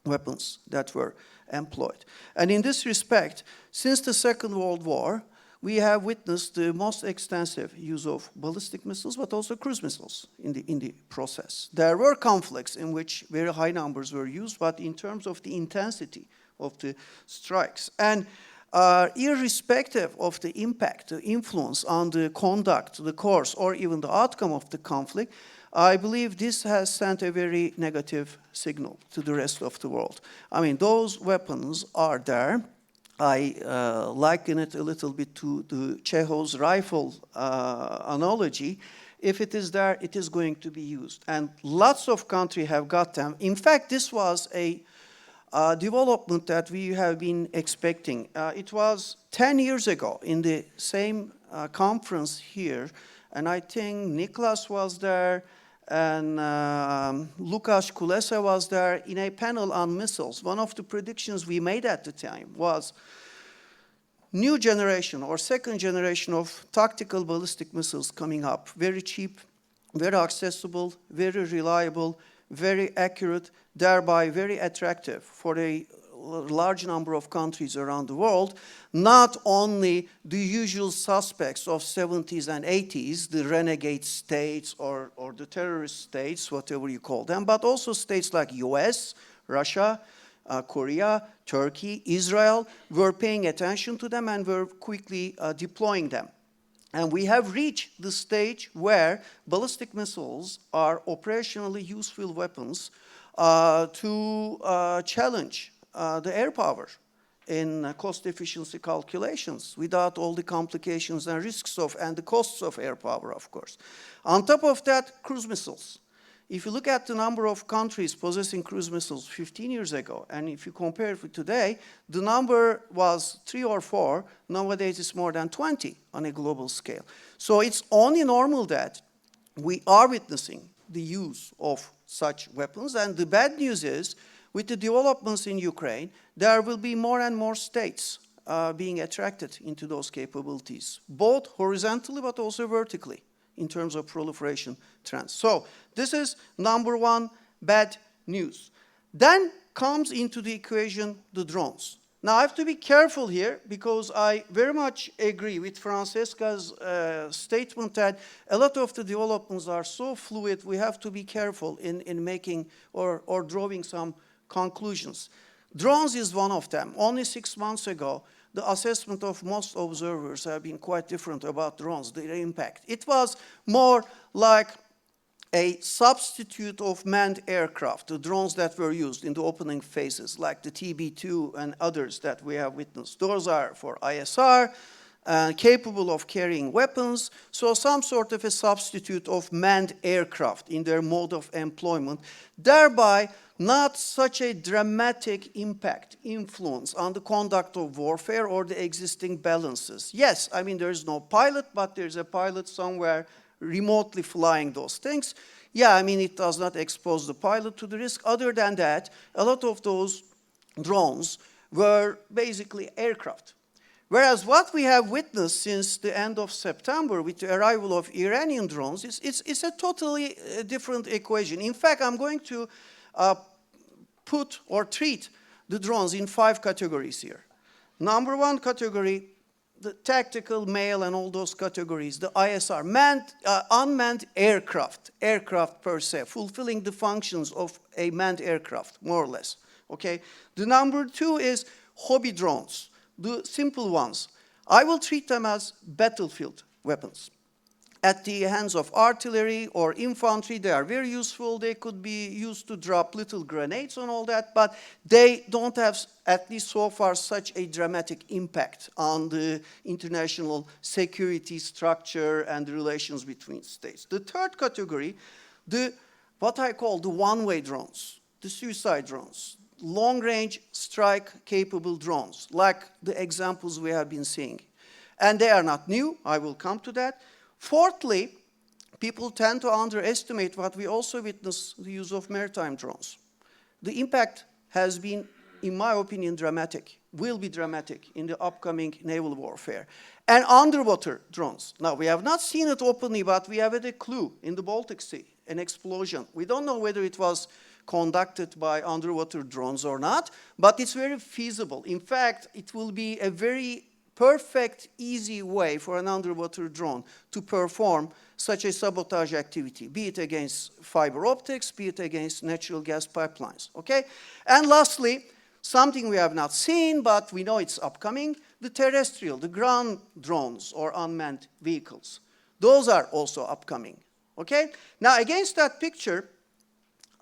S5: weapons that were employed. And in this respect, since the Second World War, we have witnessed the most extensive use of ballistic missiles, but also cruise missiles in the process. There were conflicts in which very high numbers were used, but in terms of the intensity of the strikes, and irrespective of the impact, the influence on the conduct, the course, or even the outcome of the conflict, I believe this has sent a very negative signal to the rest of the world. I mean, those weapons are there. I liken it a little bit to the Chekhov's rifle analogy. If it is there, it is going to be used. And lots of countries have got them. In fact, this was a development that we have been expecting. It was 10 years ago in the same conference here, and I think Niklas was there, and Lukasz Kulesa was there in a panel on missiles. One of the predictions we made at the time was new generation or second generation of tactical ballistic missiles coming up, very cheap, very accessible, very reliable, very accurate, thereby very attractive for a large number of countries around the world, not only the usual suspects of 70s and 80s, the renegade states or the terrorist states, whatever you call them, but also states like US, Russia, Korea, Turkey, Israel were paying attention to them and were quickly deploying them. And we have reached the stage where ballistic missiles are operationally useful weapons to challenge the air power in cost efficiency calculations without all the complications and risks of and the costs of air power, of course. On top of that, cruise missiles. If you look at the number of countries possessing cruise missiles 15 years ago, and if you compare it with today, the number was 3 or 4. Nowadays, it's more than 20 on a global scale. So it's only normal that we are witnessing the use of such weapons. And the bad news is, with the developments in Ukraine, there will be more and more states being attracted into those capabilities, both horizontally but also vertically in terms of proliferation trends. So this is number one bad news. Then comes into the equation the drones. Now I have to be careful here because I very much agree with Francesca's statement that a lot of the developments are so fluid, we have to be careful in making or drawing some conclusions. Drones is one of them. Only 6 months ago, the assessment of most observers have been quite different about drones, their impact. It was more like a substitute of manned aircraft, the drones that were used in the opening phases, like the TB2 and others that we have witnessed. Those are for ISR, capable of carrying weapons, so some sort of a substitute of manned aircraft in their mode of employment, thereby not such a dramatic impact, influence on the conduct of warfare or the existing balances. Yes, I mean, there's no pilot, but there's a pilot somewhere remotely flying those things. Yeah, I mean, it does not expose the pilot to the risk. Other than that, a lot of those drones were basically aircraft. Whereas what we have witnessed since the end of September with the arrival of Iranian drones, it's a totally different equation. In fact, I'm going to put or treat the drones in 5 categories here. Number 1 category, the tactical, mail, and all those categories, the ISR, unmanned aircraft per se, fulfilling the functions of a manned aircraft, more or less, okay? The number 2 is hobby drones, the simple ones. I will treat them as battlefield weapons. At the hands of artillery or infantry, they are very useful. They could be used to drop little grenades and all that, but they don't have, at least so far, such a dramatic impact on the international security structure and the relations between states. The third category, what I call the one-way drones, the suicide drones, long-range strike-capable drones, like the examples we have been seeing. And they are not new. I will come to that. Fourthly, people tend to underestimate what we also witness, the use of maritime drones. The impact has been, in my opinion, dramatic, will be dramatic in the upcoming naval warfare. And underwater drones. Now, we have not seen it openly, but we have had a clue in the Baltic Sea, an explosion. We don't know whether it was conducted by underwater drones or not, but it's very feasible. In fact, it will be a very perfect, easy way for an underwater drone to perform such a sabotage activity, be it against fiber optics, be it against natural gas pipelines, okay? And lastly, something we have not seen, but we know it's upcoming, the terrestrial, the ground drones or unmanned vehicles. Those are also upcoming, okay? Now, against that picture,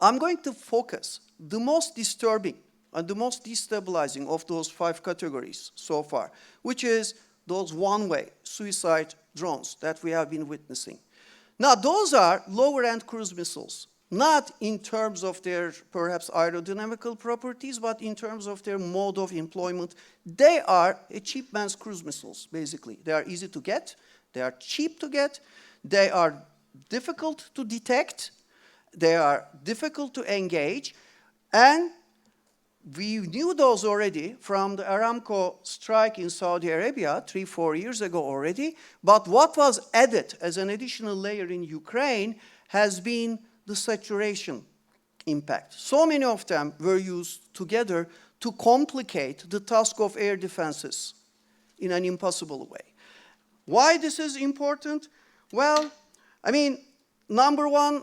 S5: I'm going to focus the most disturbing and the most destabilizing of those 5 categories so far, which is those one-way suicide drones that we have been witnessing. Now, those are lower-end cruise missiles, not in terms of their perhaps aerodynamical properties, but in terms of their mode of employment. They are a cheap man's cruise missiles, basically. They are easy to get, they are cheap to get, they are difficult to detect, they are difficult to engage, and we knew those already from the Aramco strike in Saudi Arabia 3-4 years ago already, but what was added as an additional layer in Ukraine has been the saturation impact. So many of them were used together to complicate the task of air defenses in an impossible way. Why this is important? Well, I mean, number 1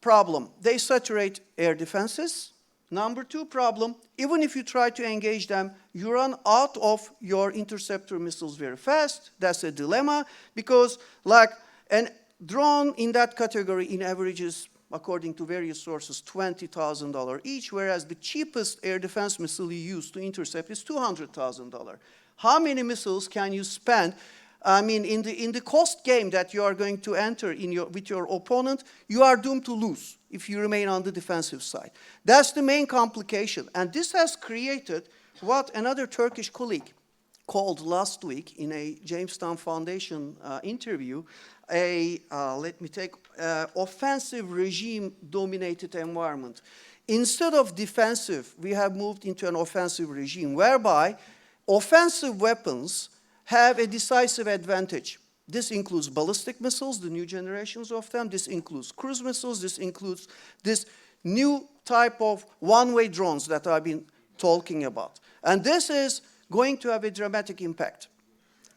S5: problem, they saturate air defenses. Number 2 problem, even if you try to engage them, you run out of your interceptor missiles very fast. That's a dilemma because like a drone in that category in average is, according to various sources, $20,000 each, whereas the cheapest air defense missile you use to intercept is $200,000. How many missiles can you spend? I mean, in the cost game that you are going to enter with your opponent, you are doomed to lose if you remain on the defensive side. That's the main complication. And this has created what another Turkish colleague called last week in a Jamestown Foundation interview, offensive regime-dominated environment. Instead of defensive, we have moved into an offensive regime, whereby offensive weapons have a decisive advantage. This includes ballistic missiles, the new generations of them. This includes cruise missiles. This includes this new type of one-way drones that I've been talking about. And this is going to have a dramatic impact.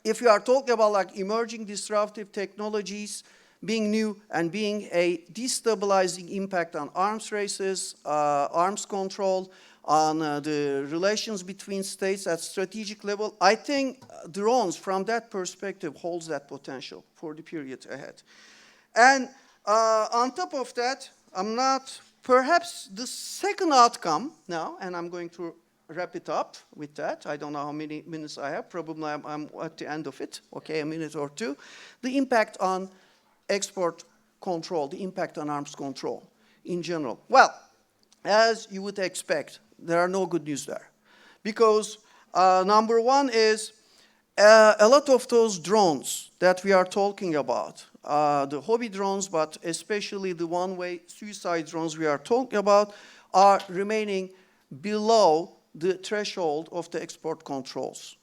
S5: If you are talking about like emerging disruptive technologies being new and being a destabilizing impact on arms races, arms control, on the relations between states at strategic level, I think drones from that perspective holds that potential for the period ahead. And on top of that, perhaps the second outcome now, and I'm going to wrap it up with that. I don't know how many minutes I have. Probably I'm at the end of it. Okay, a minute or two. The impact on export control, the impact on arms control in general. Well, as you would expect, there are no good news there. Because number one is a lot of those drones that we are talking about, the hobby drones, but especially the one-way suicide drones we are talking about, are remaining below the threshold of the export controls.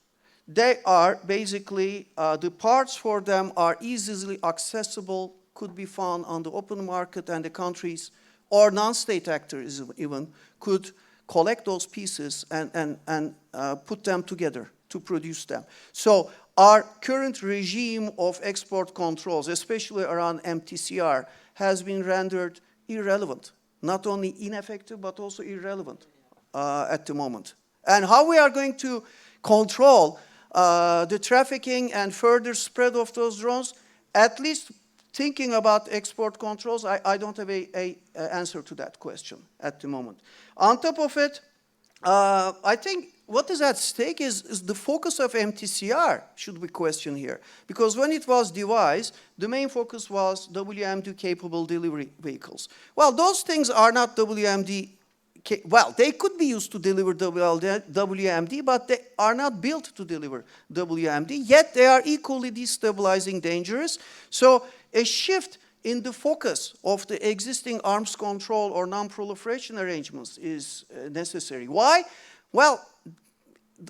S5: They are basically, the parts for them are easily accessible, could be found on the open market, and the countries or non-state actors even could collect those pieces and put them together to produce them. So our current regime of export controls, especially around MTCR, has been rendered irrelevant. Not only ineffective, but also irrelevant at the moment. And how we are going to control the trafficking and further spread of those drones, at least thinking about export controls, I don't have an answer to that question at the moment. On top of it, I think what is at stake is the focus of MTCR should be questioned here. Because when it was devised, the main focus was WMD-capable delivery vehicles. Well, those things are not WMD. Well, they could be used to deliver WMD, but they are not built to deliver WMD, yet they are equally destabilizing, dangerous. So a shift in the focus of the existing arms control or non-proliferation arrangements is necessary. Why? Well,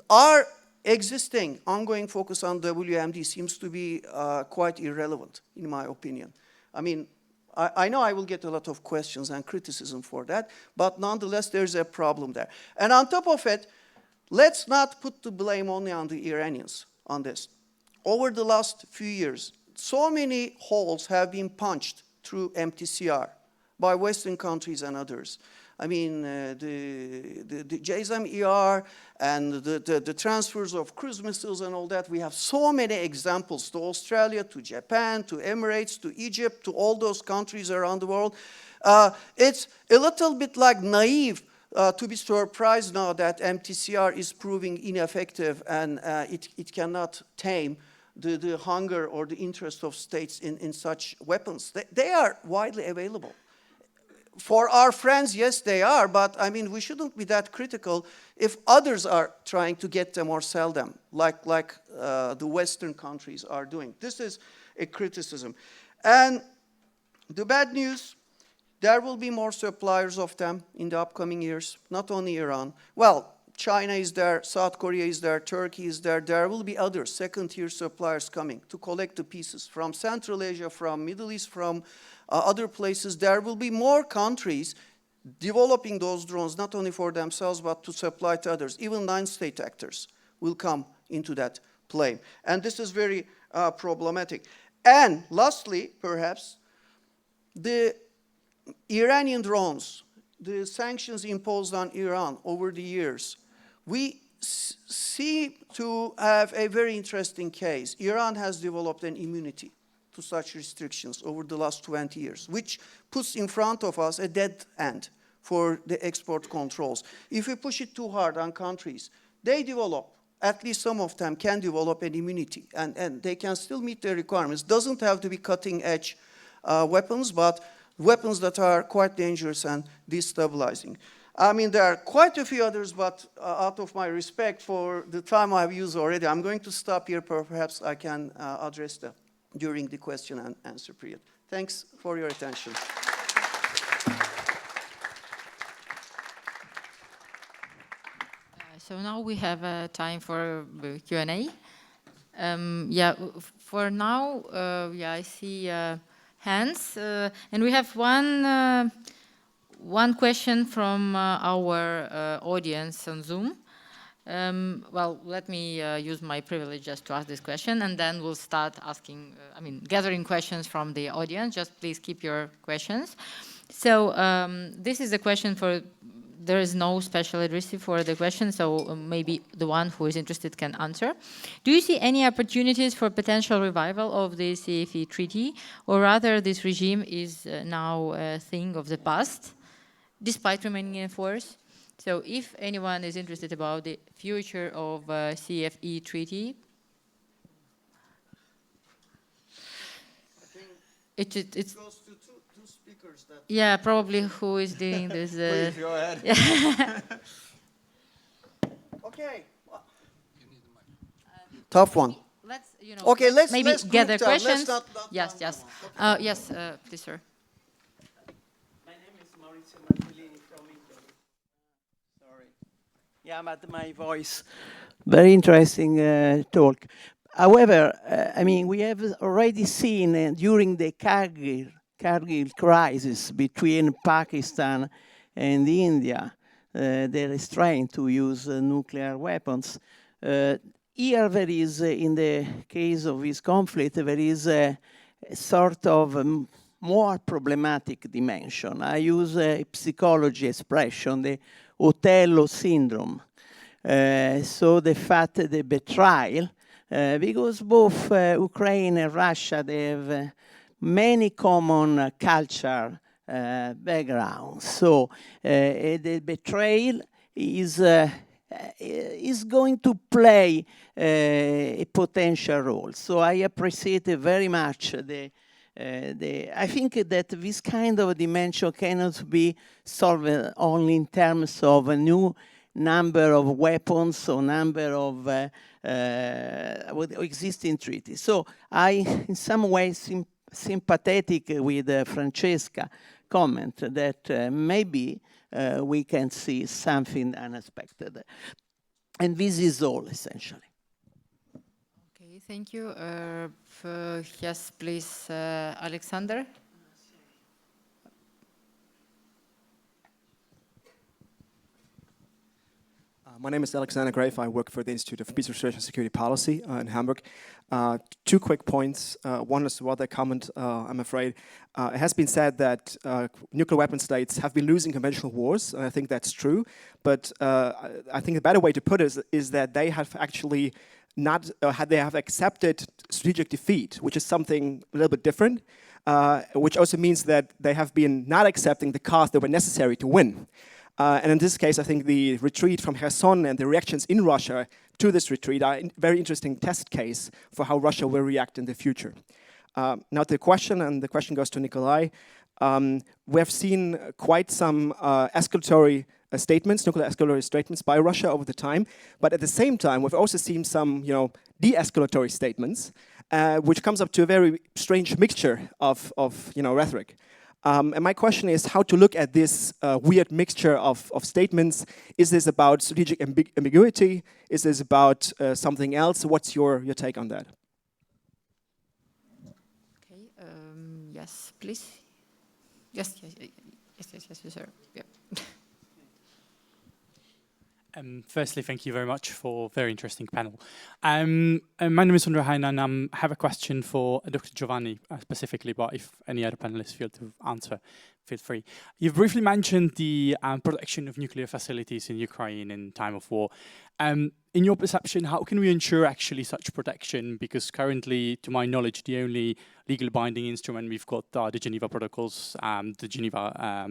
S5: our existing ongoing focus on WMD seems to be quite irrelevant, in my opinion. I mean, I know I will get a lot of questions and criticism for that, but nonetheless, there's a problem there. And on top of it, let's not put the blame only on the Iranians on this. Over the last few years, so many holes have been punched through MTCR by Western countries and others. I mean, the JSM-ER and the transfers of cruise missiles and all that, we have so many examples to Australia, to Japan, to Emirates, to Egypt, to all those countries around the world. It's a little bit like naive to be surprised now that MTCR is proving ineffective and it cannot tame the hunger or the interest of states in such weapons. They are widely available. For our friends, yes, they are, but I mean, we shouldn't be that critical if others are trying to get them or sell them, like the Western countries are doing. This is a criticism. And the bad news, there will be more suppliers of them in the upcoming years, not only Iran. Well, China is there, South Korea is there, Turkey is there. There will be other second-tier suppliers coming to collect the pieces from Central Asia, from Middle East, from other places. There will be more countries developing those drones, not only for themselves, but to supply to others. Even non-state actors will come into that play. And this is very problematic. And lastly, perhaps, the Iranian drones, the sanctions imposed on Iran over the years, we see to have a very interesting case. Iran has developed an immunity to such restrictions over the last 20 years, which puts in front of us a dead end for the export controls. If we push it too hard on countries, they develop, at least some of them can develop an immunity, and they can still meet their requirements. Doesn't have to be cutting-edge weapons, but weapons that are quite dangerous and destabilizing. I mean, there are quite a few others, but out of my respect for the time I've used already, I'm going to stop here. Perhaps I can address them during the question and answer period. Thanks for your attention.
S1: So now we have time for Q&A. Yeah, for now, yeah, I see hands, and we have one question from our audience on Zoom. Well, let me use my privilege just to ask this question, and then we'll start asking, gathering questions from the audience. Just please keep your questions. So this is a question for, there is no special addressee for the question, so maybe the one who is interested can answer. Do you see any opportunities for potential revival of the CFE treaty, or rather this regime is now a thing of the past, despite remaining in force? So if anyone is interested about the future of CFE treaty,
S5: I think it goes to two speakers. speakers that...
S1: Yeah, probably who is doing this.
S2: Please, go ahead.
S5: Okay. Tough one.
S1: Let's, you know,
S5: Okay, let's
S1: maybe
S5: group
S1: gather
S5: them.
S1: questions.
S5: Let's not
S1: Yes,
S5: one
S1: yes.
S5: by one.
S1: Yes, please, sir.
S6: My name is Maurizio Martellini from Italy. Sorry. Yeah, but my voice. Very interesting talk. However, I mean, we have already seen during the Kargil crisis between Pakistan and India, the restraint to use nuclear weapons. Here there is, in the case of this conflict, there is a sort of more problematic dimension. I use a psychology expression, the Othello syndrome. So the fact that the betrayal, because both Ukraine and Russia, they have many common culture backgrounds. So the betrayal is going to play a potential role. So I appreciate very much I think that this kind of dimension cannot be solved only in terms of a new number of weapons or number of existing treaties. So I, in some ways, sympathetic with Francesca's comment that maybe we can see something unexpected. And this is all, essentially.
S1: Okay, thank you. Yes, please, Alexander.
S7: My name is Alexander Graef. I work for the Institute of Peace Research and Security Policy in Hamburg. 2 quick points. One is rather comment, I'm afraid. It has been said that nuclear weapon states have been losing conventional wars, and I think that's true. But I think a better way to put it is that they have actually not, they have accepted strategic defeat, which is something a little bit different, which also means that they have been not accepting the costs that were necessary to win. And in this case, I think the retreat from Kherson and the reactions in Russia to this retreat are a very interesting test case for how Russia will react in the future. Now the question, and the question goes to Nikolai. We have seen quite some escalatory statements, nuclear escalatory statements by Russia over the time, but at the same time, we've also seen some, de-escalatory statements, which comes up to a very strange mixture of rhetoric. And my question is how to look at this weird mixture of statements. Is this about strategic ambiguity? Is this about something else? What's your take on that?
S1: Okay, yes, please. Yes, sir. Yep.
S8: Firstly, thank you very much for a very interesting panel. My name is Sundar Hain, and I have a question for Dr. Giovanni specifically, but if any other panelists feel to answer, feel free. You've briefly mentioned the protection of nuclear facilities in Ukraine in time of war. In your perception, how can we ensure actually such protection? Because currently, to my knowledge, the only legal binding instrument we've got are the Geneva Protocols, the Geneva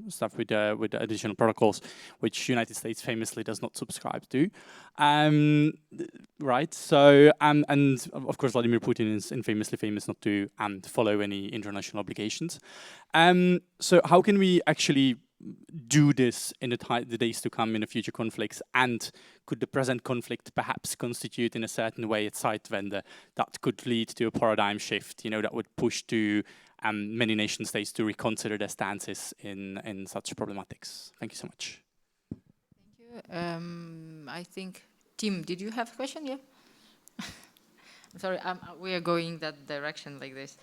S8: stuff with additional protocols, which United States famously does not subscribe to. Right, so, and of course, Vladimir Putin is infamously famous not to follow any international obligations. So how can we actually do this in the days to come in the future conflicts, and could the present conflict perhaps constitute in a certain way a sidewender that could lead to a paradigm shift, that would push to many nation states to reconsider their stances in such problematics? Thank you so much.
S1: Thank you. I think, Tim, did you have a question? Yeah. I'm sorry, we are going that direction like this.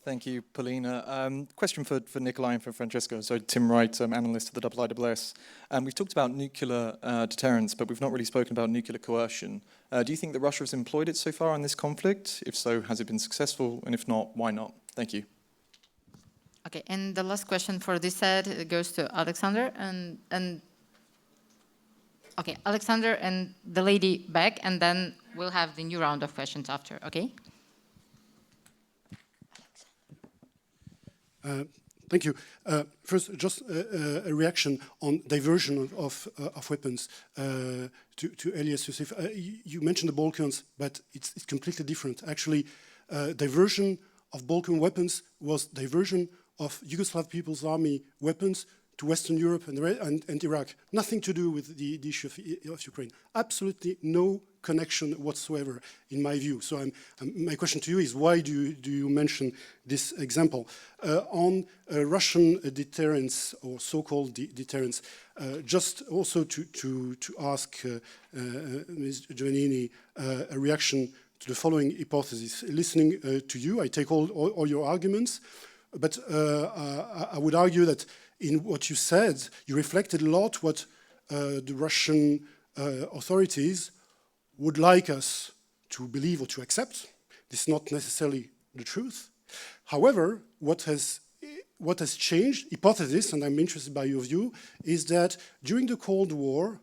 S9: Thank you, Paulina. Question for Nikolai and for Francesco. So Tim Wright, analyst at the IISS. We've talked about nuclear deterrence, but we've not really spoken about nuclear coercion. Do you think that Russia has employed it so far in this conflict? If so, has it been successful? And if not, why not? Thank you.
S1: Okay, and the last question for this set goes to Alexander and okay, Alexander and the lady back, and then we'll have the new round of questions after, okay?
S10: Thank you. First, just a reaction on diversion of weapons to Elias Youssef. You mentioned the Balkans, but it's completely different. Actually, diversion of Balkan weapons was diversion of Yugoslav People's Army weapons to Western Europe and Iraq. Nothing to do with the issue of Ukraine. Absolutely no connection whatsoever, in my view. So my question to you is, why do you mention this example? On Russian deterrence, or so-called deterrence, just also to ask Ms. Giovannini a reaction to the following hypothesis. Listening to you, I take all your arguments, but I would argue that in what you said, you reflected a lot what the Russian authorities would like us to believe or to accept. This is not necessarily the truth. However, what has changed, hypothesis, and I'm interested by your view, is that during the Cold War,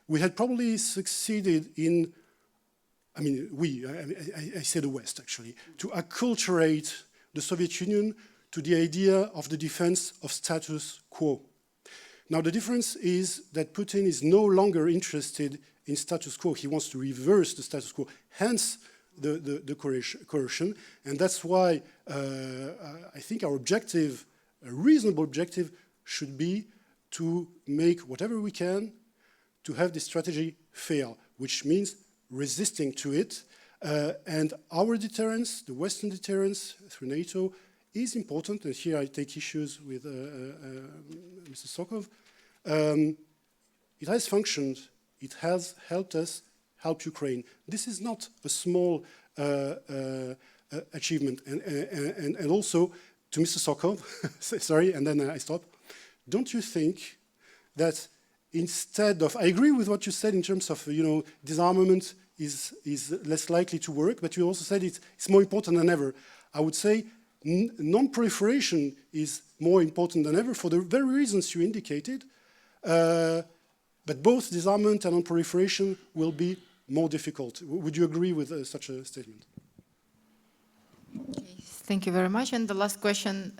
S10: we had probably succeeded in, I mean, I say the West actually, to acculturate the Soviet Union to the idea of the defense of status quo. Now, the difference is that Putin is no longer interested in status quo. He wants to reverse the status quo, hence the coercion. And that's why I think our objective, a reasonable objective, should be to make whatever we can to have this strategy fail, which means resisting to it. And our deterrence, the Western deterrence through NATO, is important. And here I take issues with Mr. Sokov. It has functioned. It has helped us help Ukraine. This is not a small achievement. And also, to Mr. Sokov, sorry, and then I stop. Don't you think that instead of, I agree with what you said in terms of, disarmament is less likely to work, but you also said it's more important than ever. I would say non-proliferation is more important than ever for the very reasons you indicated. But both disarmament and non-proliferation will be more difficult. Would you agree with such a statement?
S1: Okay, thank you very much. And the last question.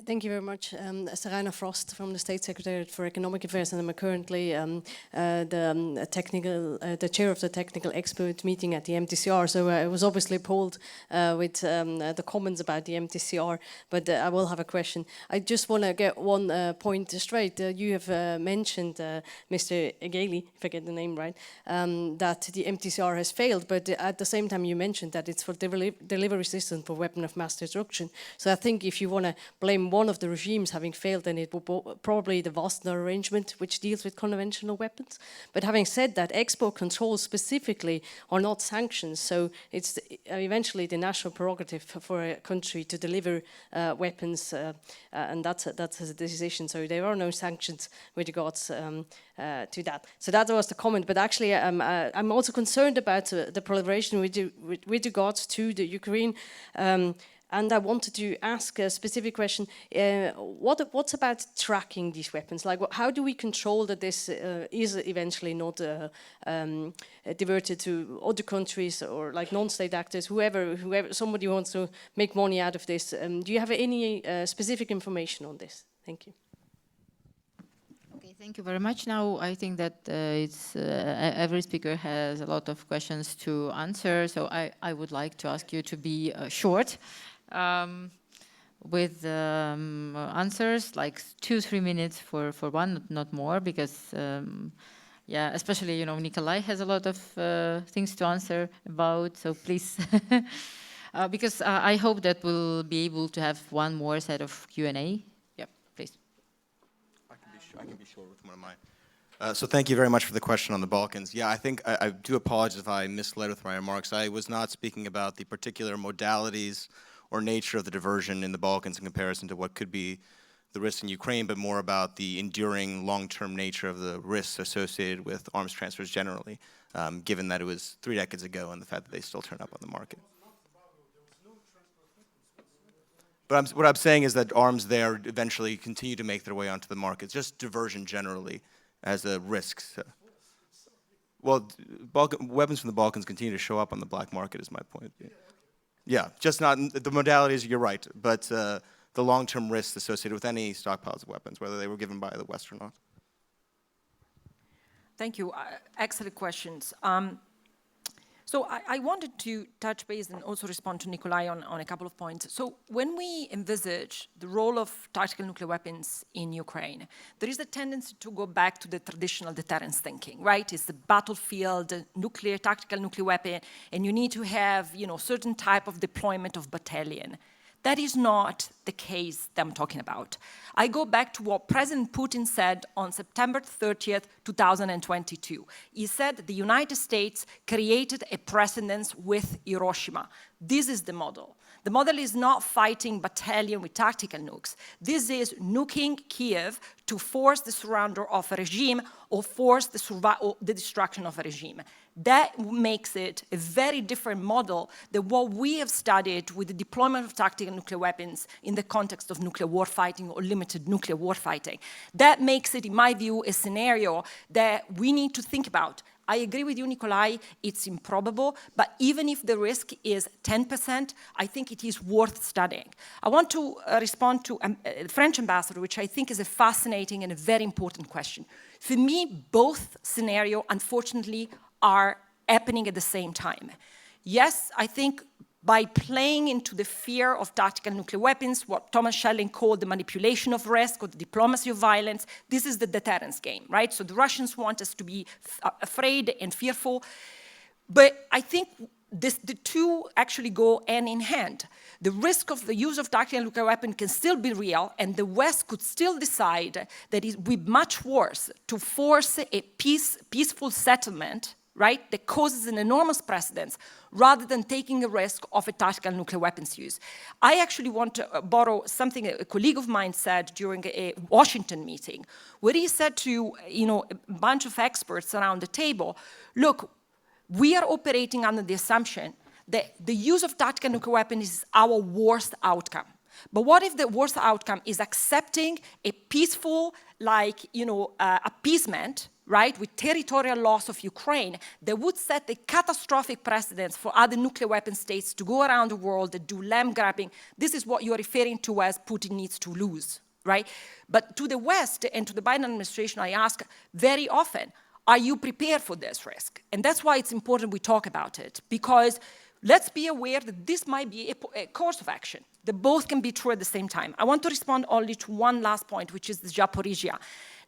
S11: Thank you very much. Sarina Frost from the State Secretariat for Economic Affairs, and I'm currently the chair of the technical expert meeting at the MTCR. So I was obviously appalled with the comments about the MTCR, but I will have a question. I just want to get one point straight. You have mentioned, Mr. Egeli, if I get the name right, that the MTCR has failed, but at the same time you mentioned that it's for delivery system for weapon of mass destruction. So I think if you want to blame one of the regimes having failed, then it will probably the Wassenaar arrangement, which deals with conventional weapons. But having said that, export controls specifically are not sanctions, so it's eventually the national prerogative for a country to deliver weapons, and that's a decision. So there are no sanctions with regards to that. So that was the comment. But actually, I'm also concerned about the proliferation with regards to the Ukraine. And I wanted to ask a specific question. What's about tracking these weapons? Like, how do we control that this is eventually not diverted to other countries or like non-state actors, whoever somebody wants to make money out of this? Do you have any specific information on this? Thank you.
S1: Okay, thank you very much. Now I think that every speaker has a lot of questions to answer, so I would like to ask you to be short. With answers like 2-3 minutes for one, not more, because yeah, especially Nikolai has a lot of things to answer about. So please, because I hope that we'll be able to have one more set of Q&A. Yeah, please.
S2: I can be short with one of mine. So thank you very much for the question on the Balkans. Yeah, I think I do apologize if I misled with my remarks. I was not speaking about the particular modalities or nature of the diversion in the Balkans in comparison to what could be the risks in Ukraine, but more about the enduring long-term nature of the risks associated with arms transfers generally, given that it was 3 decades ago and the fact that they still turn up on the market. But what I'm saying is that arms there eventually continue to make their way onto the market, just diversion generally as a risk. So, well, weapons from the Balkans continue to show up on the black market is my point. Yeah, just not the modalities, you're right, but the long-term risks associated with any stockpiles of weapons, whether they were given by the West or not.
S3: Thank you. Excellent questions. So I wanted to touch base and also respond to Nikolai on a couple of points. So when we envisage the role of tactical nuclear weapons in Ukraine, there is a tendency to go back to the traditional deterrence thinking, right? It's the battlefield, nuclear, tactical nuclear weapon, and you need to have, certain type of deployment of battalion. That is not the case that I'm talking about. I go back to what President Putin said on September 30th, 2022. He said the United States created a precedence with Hiroshima. This is the model. The model is not fighting battalion with tactical nukes. This is nuking Kiev to force the surrender of a regime or force the destruction of a regime. That makes it a very different model than what we have studied with the deployment of tactical nuclear weapons in the context of nuclear warfighting or limited nuclear warfighting. That makes it, in my view, a scenario that we need to think about. I agree with you, Nikolai, it's improbable, but even if the risk is 10%, I think it is worth studying. I want to respond to the French ambassador, which I think is a fascinating and a very important question. For me, both scenarios, unfortunately, are happening at the same time. Yes, I think by playing into the fear of tactical nuclear weapons, what Thomas Schelling called the manipulation of risk or the diplomacy of violence, this is the deterrence game, right? So the Russians want us to be afraid and fearful. But I think the two actually go hand in hand. The risk of the use of tactical nuclear weapon can still be real, and the West could still decide that it would be much worse to force a peaceful settlement, right, that causes an enormous precedence, rather than taking a risk of a tactical nuclear weapons use. I actually want to borrow something a colleague of mine said during a Washington meeting, where he said to a bunch of experts around the table, look, we are operating under the assumption that the use of tactical nuclear weapons is our worst outcome. But what if the worst outcome is accepting a peaceful, appeasement, right, with territorial loss of Ukraine, that would set a catastrophic precedence for other nuclear weapon states to go around the world and do land grabbing? This is what you're referring to as Putin needs to lose, right? But to the West and to the Biden administration, I ask very often, are you prepared for this risk? And that's why it's important we talk about it, because let's be aware that this might be a course of action, that both can be true at the same time. I want to respond only to one last point, which is the Zaporizhia.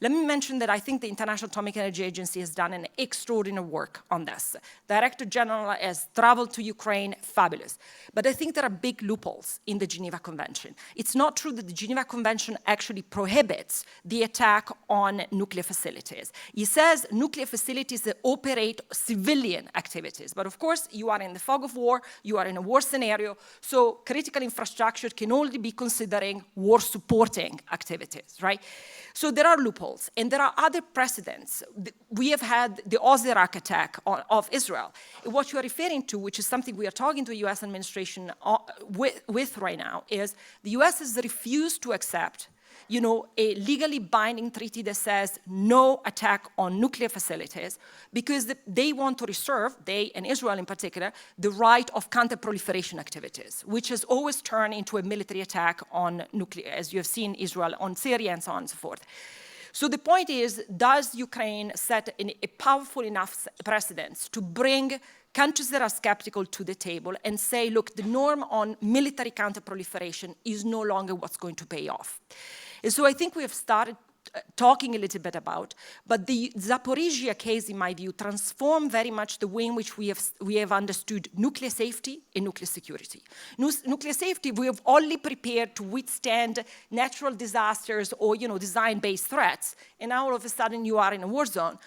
S3: Let me mention that I think the International Atomic Energy Agency has done an extraordinary work on this. Director General has traveled to Ukraine, fabulous. But I think there are big loopholes in the Geneva Convention. It's not true that the Geneva Convention actually prohibits the attack on nuclear facilities. It says nuclear facilities that operate civilian activities. But of course, you are in the fog of war, you are in a war scenario, so critical infrastructure can only be considering war-supporting activities, right? So there are loopholes, and there are other precedents. We have had the Ozark attack of Israel. What you are referring to, which is something we are talking to the US administration with right now, is the US has refused to accept a legally binding treaty that says no attack on nuclear facilities, because they want to reserve, they and Israel in particular, the right of counter-proliferation activities, which has always turned into a military attack on nuclear, as you have seen Israel on Syria and so on and so forth. So the point is, does Ukraine set a powerful enough precedence to bring countries that are skeptical to the table and say, look, the norm on military counter-proliferation is no longer what's going to pay off? And so I think we have started talking a little bit about, but the Zaporizhia case, in my view, transformed very much the way in which we have understood nuclear safety and nuclear security. Nuclear safety, we have only prepared to withstand natural disasters or design-based threats, and now all of a sudden you are in a war zone.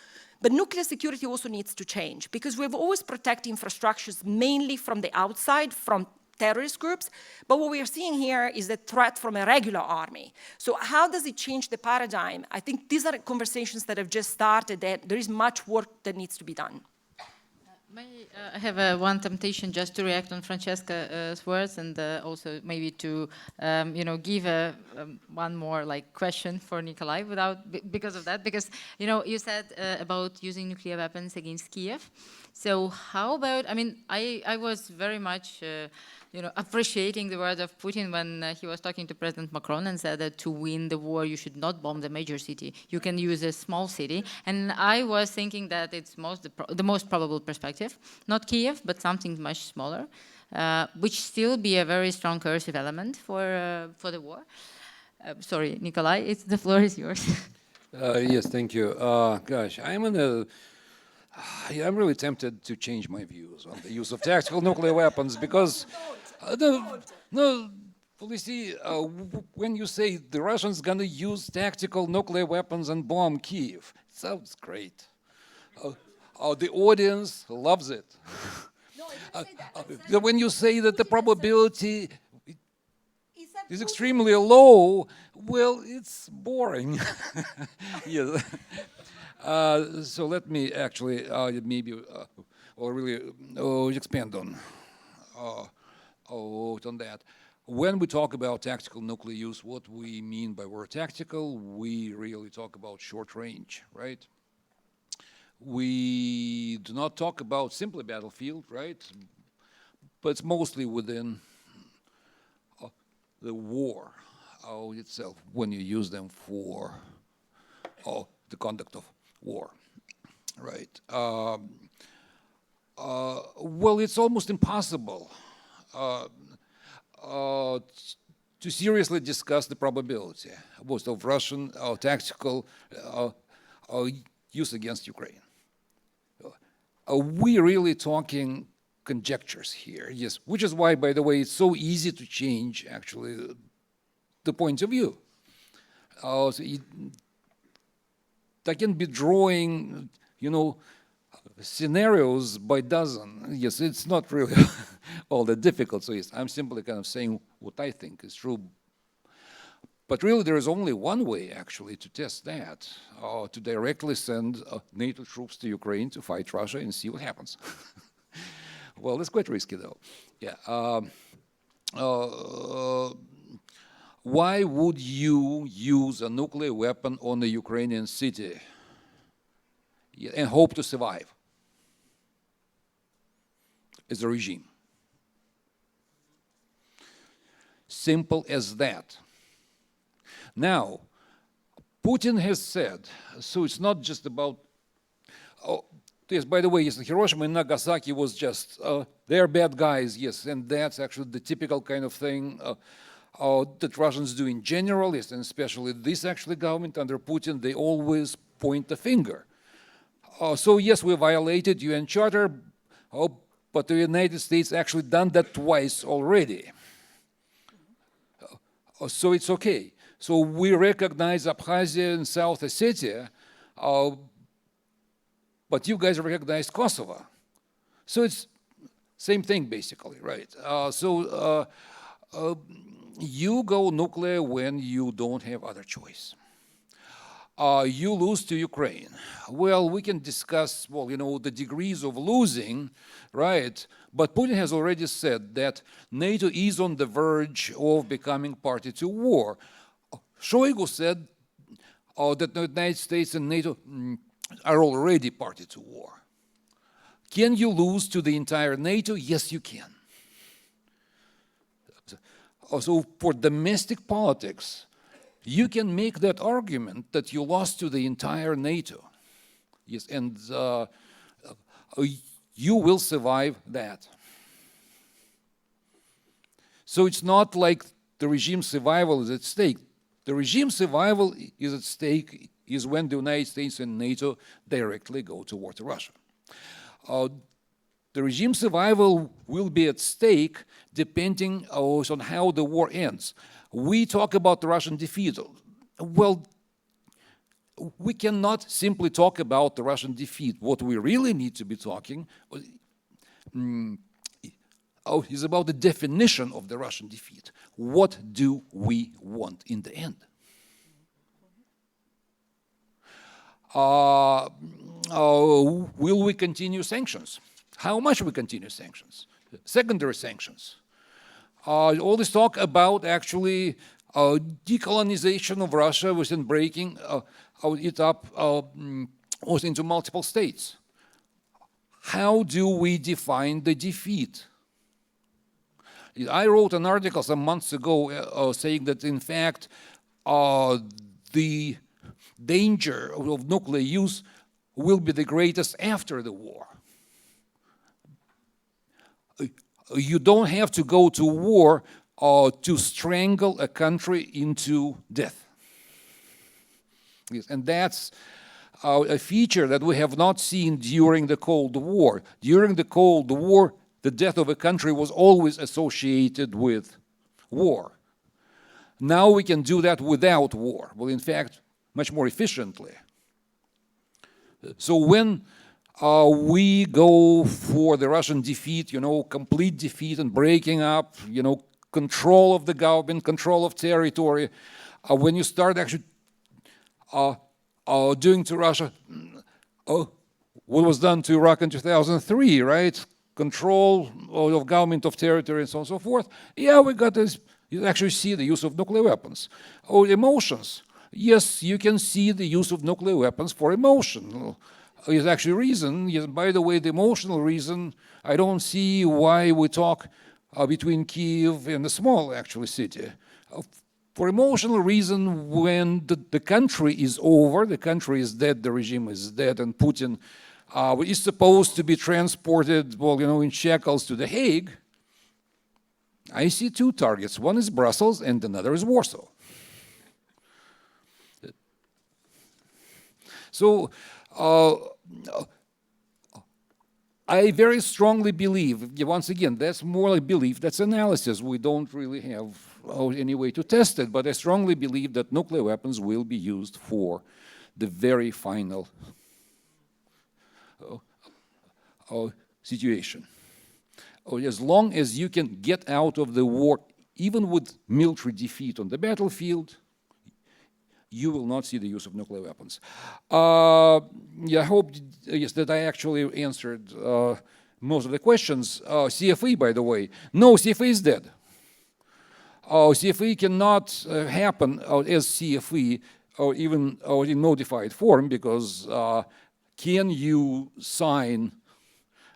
S3: But nuclear security also needs to change, because we've always protected infrastructures mainly from the outside, from terrorist groups, but what we are seeing here is a threat from a regular army. So how does it change the paradigm? I think these are conversations that have just started, that there is much work that needs to be done.
S1: I have one temptation just to react on Francesca's words, and also maybe to give one more question for Nikolai because of that, because you said about using nuclear weapons against Kiev. So how about, I was very much appreciating the word of Putin when he was talking to President Macron and said that to win the war, you should not bomb the major city. You can use a small city. And I was thinking that it's the most probable perspective, not Kiev, but something much smaller, which still be a very strong coercive element for the war. Sorry, Nikolai, the floor is yours.
S4: Yes, thank you. Gosh, I'm really tempted to change my views on the use of tactical nuclear weapons because, when you say the Russians gonna use tactical nuclear weapons and bomb Kiev, it sounds great. The audience loves it.
S3: No, I didn't say that.
S4: When you say that the probability is extremely low, well, it's boring. Yes. So let me actually maybe expand on that. When we talk about tactical nuclear use, what we mean by word tactical, we really talk about short range, right? We do not talk about simply battlefield, right? But it's mostly within the war itself when you use them for the conduct of war, right? Well, it's almost impossible to seriously discuss the probability both of Russian tactical use against Ukraine. We're really talking conjectures here, yes, which is why, by the way, it's so easy to change, actually, the point of view. I can be drawing, scenarios by dozen. Yes, it's not really all that difficult. So yes, I'm simply kind of saying what I think is true. But really, there is only one way, actually, to test that, to directly send NATO troops to Ukraine to fight Russia and see what happens. Well, it's quite risky, though. Yeah. Why would you use a nuclear weapon on a Ukrainian city and hope to survive as a regime? Simple as that. Now, Putin has said, so it's not just about, yes, by the way, yes, Hiroshima and Nagasaki was just, they're bad guys, yes, and that's actually the typical kind of thing that Russians do in general, yes, and especially this actually government under Putin, they always point the finger. So yes, we violated UN Charter, but the United States actually done that twice already. So it's okay. So we recognize Abkhazia and South Ossetia, but you guys recognize Kosovo. So it's same thing basically, right? You go nuclear when you don't have other choice. You lose to Ukraine. Well, we can discuss, the degrees of losing, right? But Putin has already said that NATO is on the verge of becoming party to war. Shoigu said that the United States and NATO are already party to war. Can you lose to the entire NATO? Yes, you can. So for domestic politics, you can make that argument that you lost to the entire NATO. Yes, and you will survive that. So it's not like the regime's survival is at stake. The regime's survival is at stake is when the United States and NATO directly go towards Russia. The regime's survival will be at stake depending on how the war ends. We talk about the Russian defeat. Well, we cannot simply talk about the Russian defeat. What we really need to be talking is about the definition of the Russian defeat. What do we want in the end? Will we continue sanctions? How much we continue sanctions? Secondary sanctions. All this talk about actually decolonization of Russia within breaking it up into multiple states. How do we define the defeat? I wrote an article some months ago saying that, in fact, the danger of nuclear use will be the greatest after the war. You don't have to go to war to strangle a country into death. Yes, and that's a feature that we have not seen during the Cold War. During the Cold War, the death of a country was always associated with war. Now we can do that without war. Well, in fact, much more efficiently. So when we go for the Russian defeat, complete defeat and breaking up, control of the government, control of territory, when you start actually doing to Russia what was done to Iraq in 2003, right? Control of government, of territory, and so on and so forth. Yeah, we got this. You actually see the use of nuclear weapons. Emotions. Yes, you can see the use of nuclear weapons for emotion. There's actually reason. Yes, by the way, the emotional reason, I don't see why we talk between Kiev and a small, actually, city. For emotional reason, when the country is over, the country is dead, the regime is dead, and Putin is supposed to be transported, in shackles to The Hague, I see two targets. One is Brussels and another is Warsaw. So I very strongly believe, once again, that's more like belief, that's analysis. We don't really have any way to test it, but I strongly believe that nuclear weapons will be used for the very final situation. As long as you can get out of the war, even with military defeat on the battlefield, you will not see the use of nuclear weapons. I hope, yes, that I actually answered most of the questions. CFE, by the way. No, CFE is dead. CFE cannot happen as CFE or even in modified form, because can you sign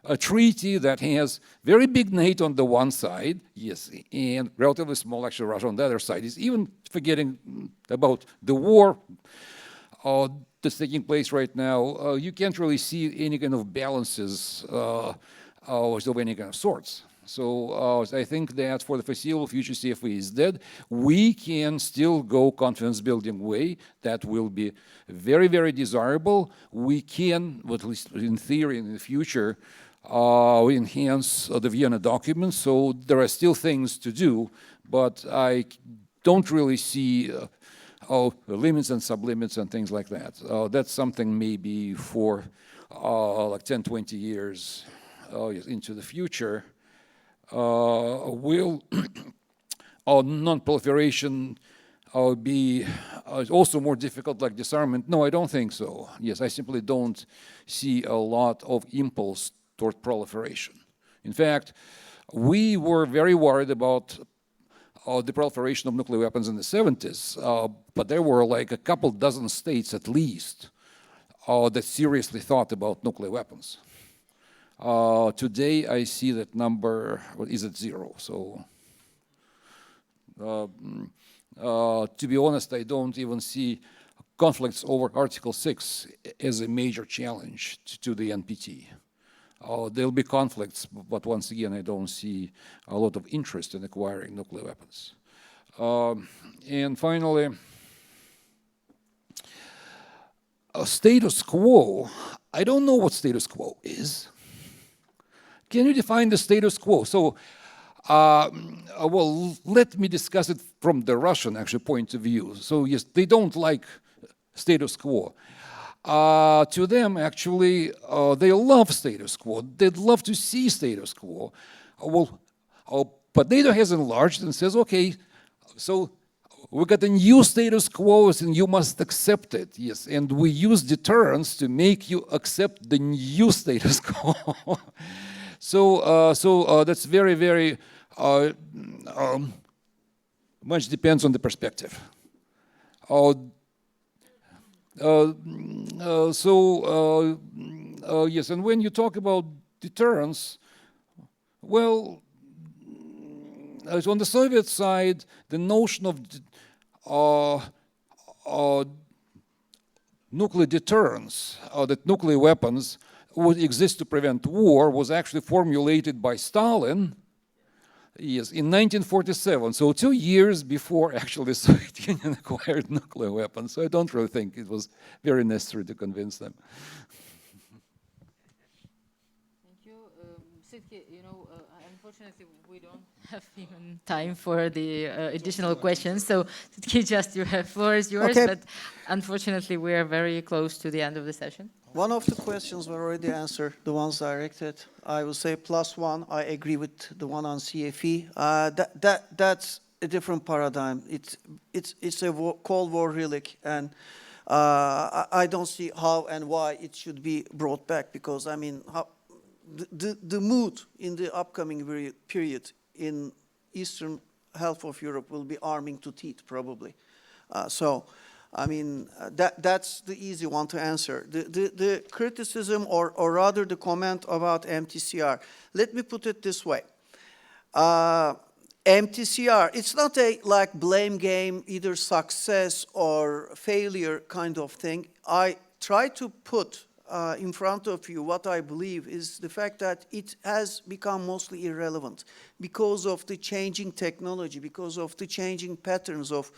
S4: a treaty that has very big NATO on the one side, yes, and relatively small, actually, Russia on the other side, is even forgetting about the war that's taking place right now. You can't really see any kind of balances of any kind of sorts. So I think that for the foreseeable future, CFE is dead. We can still go confidence-building way. That will be very, very desirable. We can, at least in theory, in the future, enhance the Vienna documents. So there are still things to do, but I don't really see limits and sublimits and things like that. That's something maybe for like 10, 20 years into the future. Will non-proliferation be also more difficult like disarmament? No, I don't think so. Yes, I simply don't see a lot of impulse toward proliferation. In fact, we were very worried about the proliferation of nuclear weapons in the 70s, but there were like a couple dozen states at least that seriously thought about nuclear weapons. Today, I see that number is at 0. So, to be honest, I don't even see conflicts over Article 6 as a major challenge to the NPT. There'll be conflicts, but once again, I don't see a lot of interest in acquiring nuclear weapons. And finally, status quo. I don't know what status quo is. Can you define the status quo? So, well, let me discuss it from the Russian actual point of view. So yes, they don't like status quo. To them, actually, they love status quo. They'd love to see status quo. But NATO has enlarged and says, okay, so we got a new status quo and you must accept it. Yes, and we use deterrence to make you accept the new status quo. So that's very, very much depends on the perspective. Yes, and when you talk about deterrence, well, So on the Soviet side, the notion of nuclear deterrence, that nuclear weapons would exist to prevent war, was actually formulated by Stalin, yes, in 1947, so 2 years before actually the Soviet Union acquired nuclear weapons. So I don't really think it was very necessary to convince them.
S1: Thank you. Sitke, unfortunately, we don't have even time for the additional questions. So, Sitke, just floor is yours,
S5: Okay.
S1: but unfortunately, we are very close to the end of the session.
S5: One of the questions were already answered, the ones directed. I will say +1, I agree with the one on CFE. That's a different paradigm. It's a Cold War relic, and I don't see how and why it should be brought back, because, I mean, the mood in the upcoming period in eastern half of Europe will be arming to teeth, probably. So, I mean, that's the easy one to answer. The criticism, or rather the comment about MTCR, let me put it this way. MTCR, it's not a like blame game, either success or failure kind of thing. I try to put in front of you what I believe is the fact that it has become mostly irrelevant because of the changing technology, because of the changing patterns of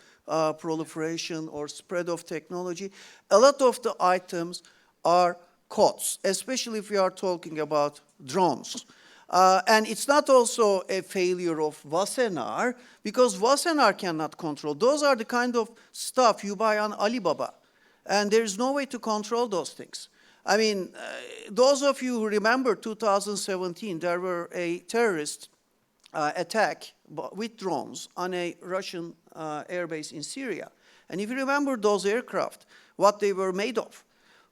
S5: proliferation or spread of technology. A lot of the items are codes, especially if we are talking about drones. And it's not also a failure of Wassenaar, because Wassenaar cannot control. Those are the kind of stuff you buy on Alibaba, and there's no way to control those things. I mean, those of you who remember 2017, there were a terrorist attack with drones on a Russian airbase in Syria. And if you remember those aircraft, what they were made of: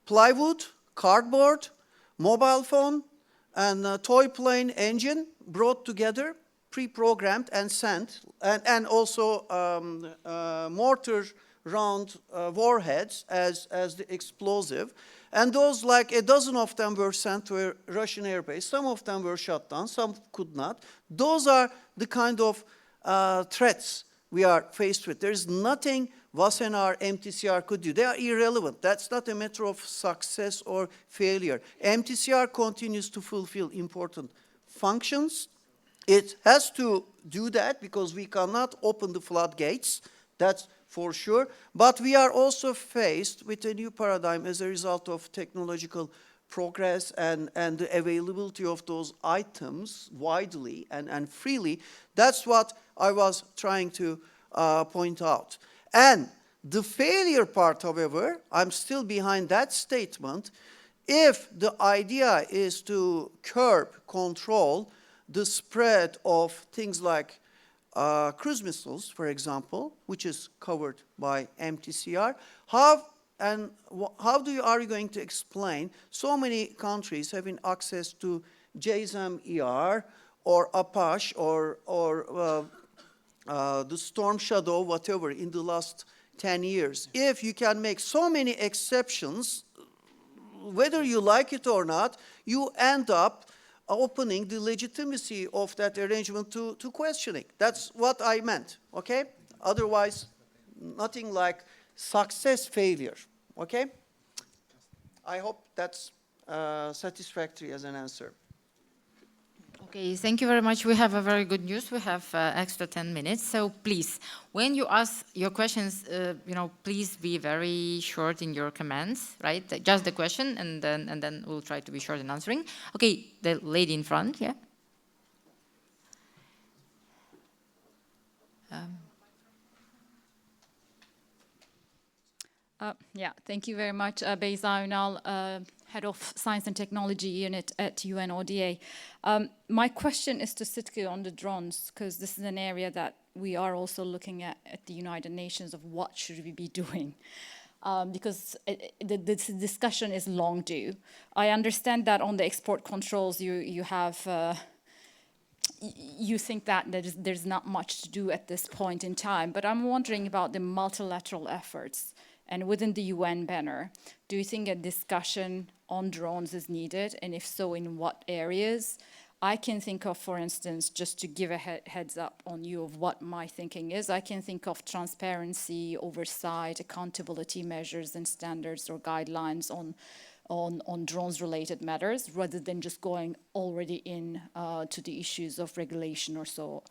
S5: plywood, cardboard, mobile phone, and a toy plane engine brought together, pre-programmed and sent, and also mortar round warheads as the explosive. And those, like a dozen of them, were sent to a Russian airbase. Some of them were shot down, some could not. Those are the kind of threats we are faced with. There's nothing Wassenaar, MTCR could do. They are irrelevant. That's not a matter of success or failure. MTCR continues to fulfill important functions. It has to do that because we cannot open the floodgates. That's for sure. But we are also faced with a new paradigm as a result of technological progress and the availability of those items widely and freely. That's what I was trying to point out. And the failure part, however, I'm still behind that statement. If the idea is to curb, control the spread of things like cruise missiles, for example, which is covered by MTCR, how are you going to explain so many countries having access to JSON-ER or Apache or the Storm Shadow, whatever, in the last 10 years? If you can make so many exceptions, whether you like it or not, you end up opening the legitimacy of that arrangement to questioning. That's what I meant, okay? Otherwise, nothing like success, failure, okay? I hope that's satisfactory as an answer.
S1: Okay, thank you very much. We have a very good news. We have extra 10 minutes. So please, when you ask your questions, please be very short in your comments, right? Just the question, and then we'll try to be short in answering. Okay, the lady in front, yeah.
S12: Yeah, thank you very much, Beyza Ünal, Head of Science and Technology Unit at UNODA. My question is to Sitke on the drones, because this is an area that we are also looking at the United Nations of what should we be doing. Because this discussion is long due. I understand that on the export controls you have, you think that there's not much to do at this point in time, but I'm wondering about the multilateral efforts. And within the UN banner, do you think a discussion on drones is needed? And if so, in what areas? I can think of, for instance, just to give a heads up on you of what my thinking is, I can think of transparency, oversight, accountability measures and standards or guidelines on drones-related matters, rather than just going already in to the issues of regulation or so.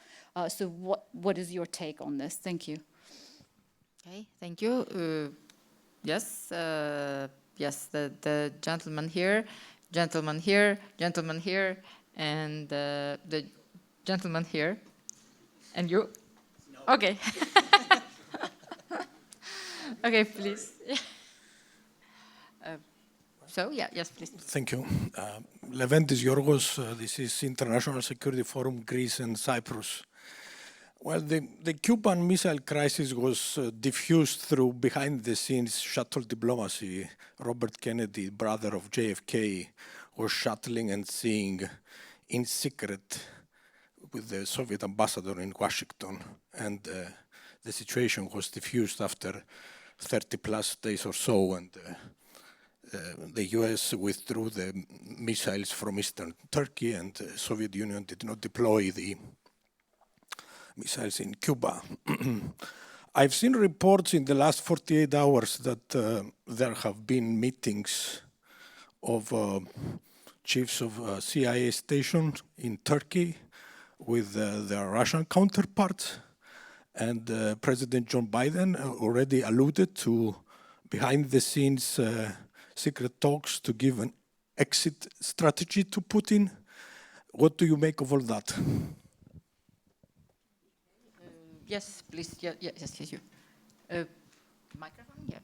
S12: So what is your take on this? Thank you.
S1: Okay, thank you. Yes, yes, the gentleman here, gentleman here, gentleman here, and the gentleman here, and you? No. Okay. Okay, please. So, yeah, yes, please.
S13: Thank you. Leventis Yorgos, this is International Security Forum, Greece and Cyprus. Well, the Cuban Missile Crisis was diffused through behind-the-scenes shuttle diplomacy. Robert Kennedy, brother of JFK, was shuttling and seeing in secret with the Soviet ambassador in Washington, and the situation was diffused after 30-plus days or so, and the US withdrew the missiles from eastern Turkey, and the Soviet Union did not deploy the missiles in Cuba. I've seen reports in the last 48 hours that there have been meetings of chiefs of CIA stations in Turkey with their Russian counterparts, and President John Biden already alluded to behind-the-scenes secret talks to give an exit strategy to Putin. What do you make of all that?
S1: Yes, please. Yeah, yeah, yes, you. Microphone, yeah.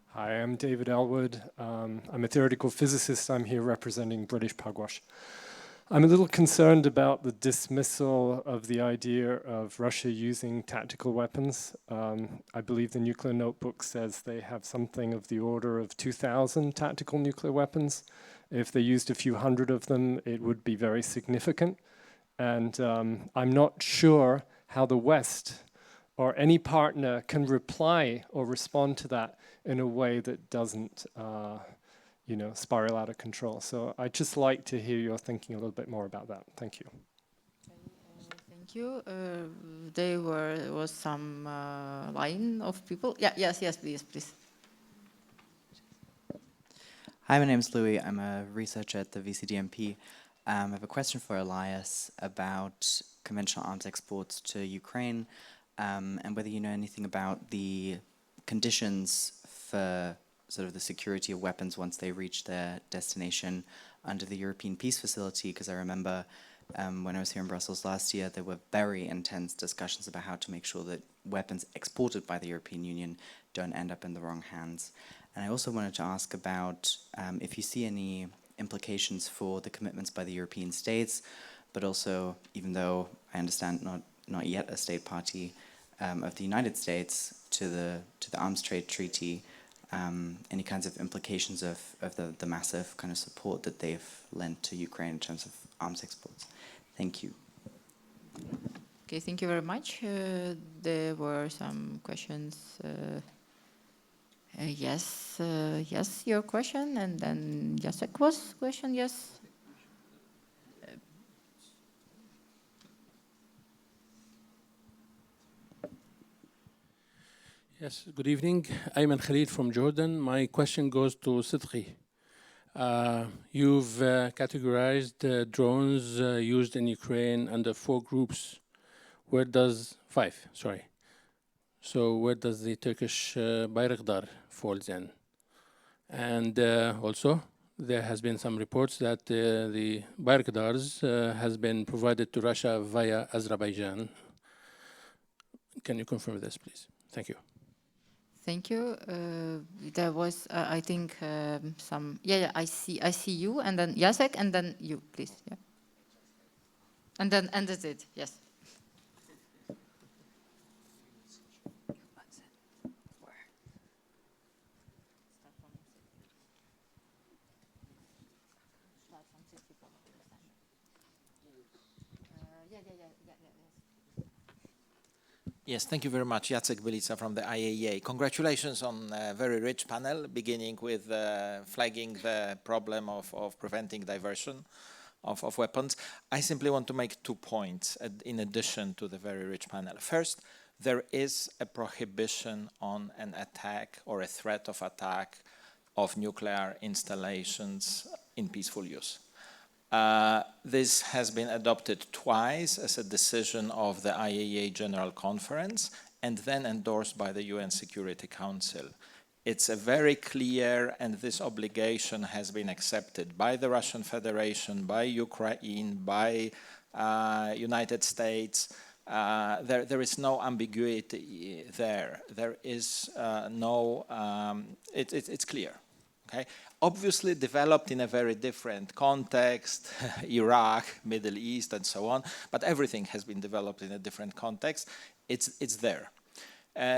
S14: Hi, I'm David Elwood. I'm a theoretical physicist. I'm here representing British Pugwash. I'm a little concerned about the dismissal of the idea of Russia using tactical weapons. I believe the nuclear notebook says they have something of the order of 2,000 tactical nuclear weapons. If they used a few hundred of them, it would be very significant. And I'm not sure how the West or any partner can reply or respond to that in a way that doesn't spiral out of control. So I'd just like to hear your thinking a little bit more about that. Thank you.
S1: Thank you. There was some line of people. Yeah, yes, please.
S15: Hi, my name is Louis. I'm a researcher at the VCDMP. I have a question for Elias about conventional arms exports to Ukraine, and whether you know anything about the conditions for sort of the security of weapons once they reach their destination under the European Peace Facility, because I remember when I was here in Brussels last year, there were very intense discussions about how to make sure that weapons exported by the European Union don't end up in the wrong hands. And I also wanted to ask about if you see any implications for the commitments by the European states, but also, even though I understand not yet a state party of the United States to the arms trade treaty, any kinds of implications of the massive kind of support that they've lent to Ukraine in terms of arms exports. Thank you.
S1: Okay, thank you very much. There were some questions. Yes, your question, and then Jacek was question, yes.
S16: Yes, good evening. Ayman Khalid from Jordan. My question goes to Sidqi. You've categorized drones used in Ukraine under 4 groups. Five, sorry. So where does the Turkish Bayraktar falls in? And also, there has been some reports that the Bayraktars has been provided to Russia via Azerbaijan. Can you confirm this, please? Thank you.
S1: Thank you. There was, I think, some. Yeah, I see you, and then Jacek, and then you, please. Yeah. And that's it. Yes.
S17: Yes, thank you very much. Jacek Bylica from the IAEA. Congratulations on a very rich panel, beginning with flagging the problem of preventing diversion of weapons. I simply want to make 2 points in addition to the very rich panel. First, there is a prohibition on an attack or a threat of attack of nuclear installations in peaceful use. This has been adopted twice as a decision of the IAEA General Conference and then endorsed by the UN Security Council. It's a very clear, and this obligation has been accepted by the Russian Federation, by Ukraine, by United States. There is no ambiguity there. There is it's clear. Okay? Obviously developed in a very different context, Iraq, Middle East, and so on, but everything has been developed in a different context. It's there.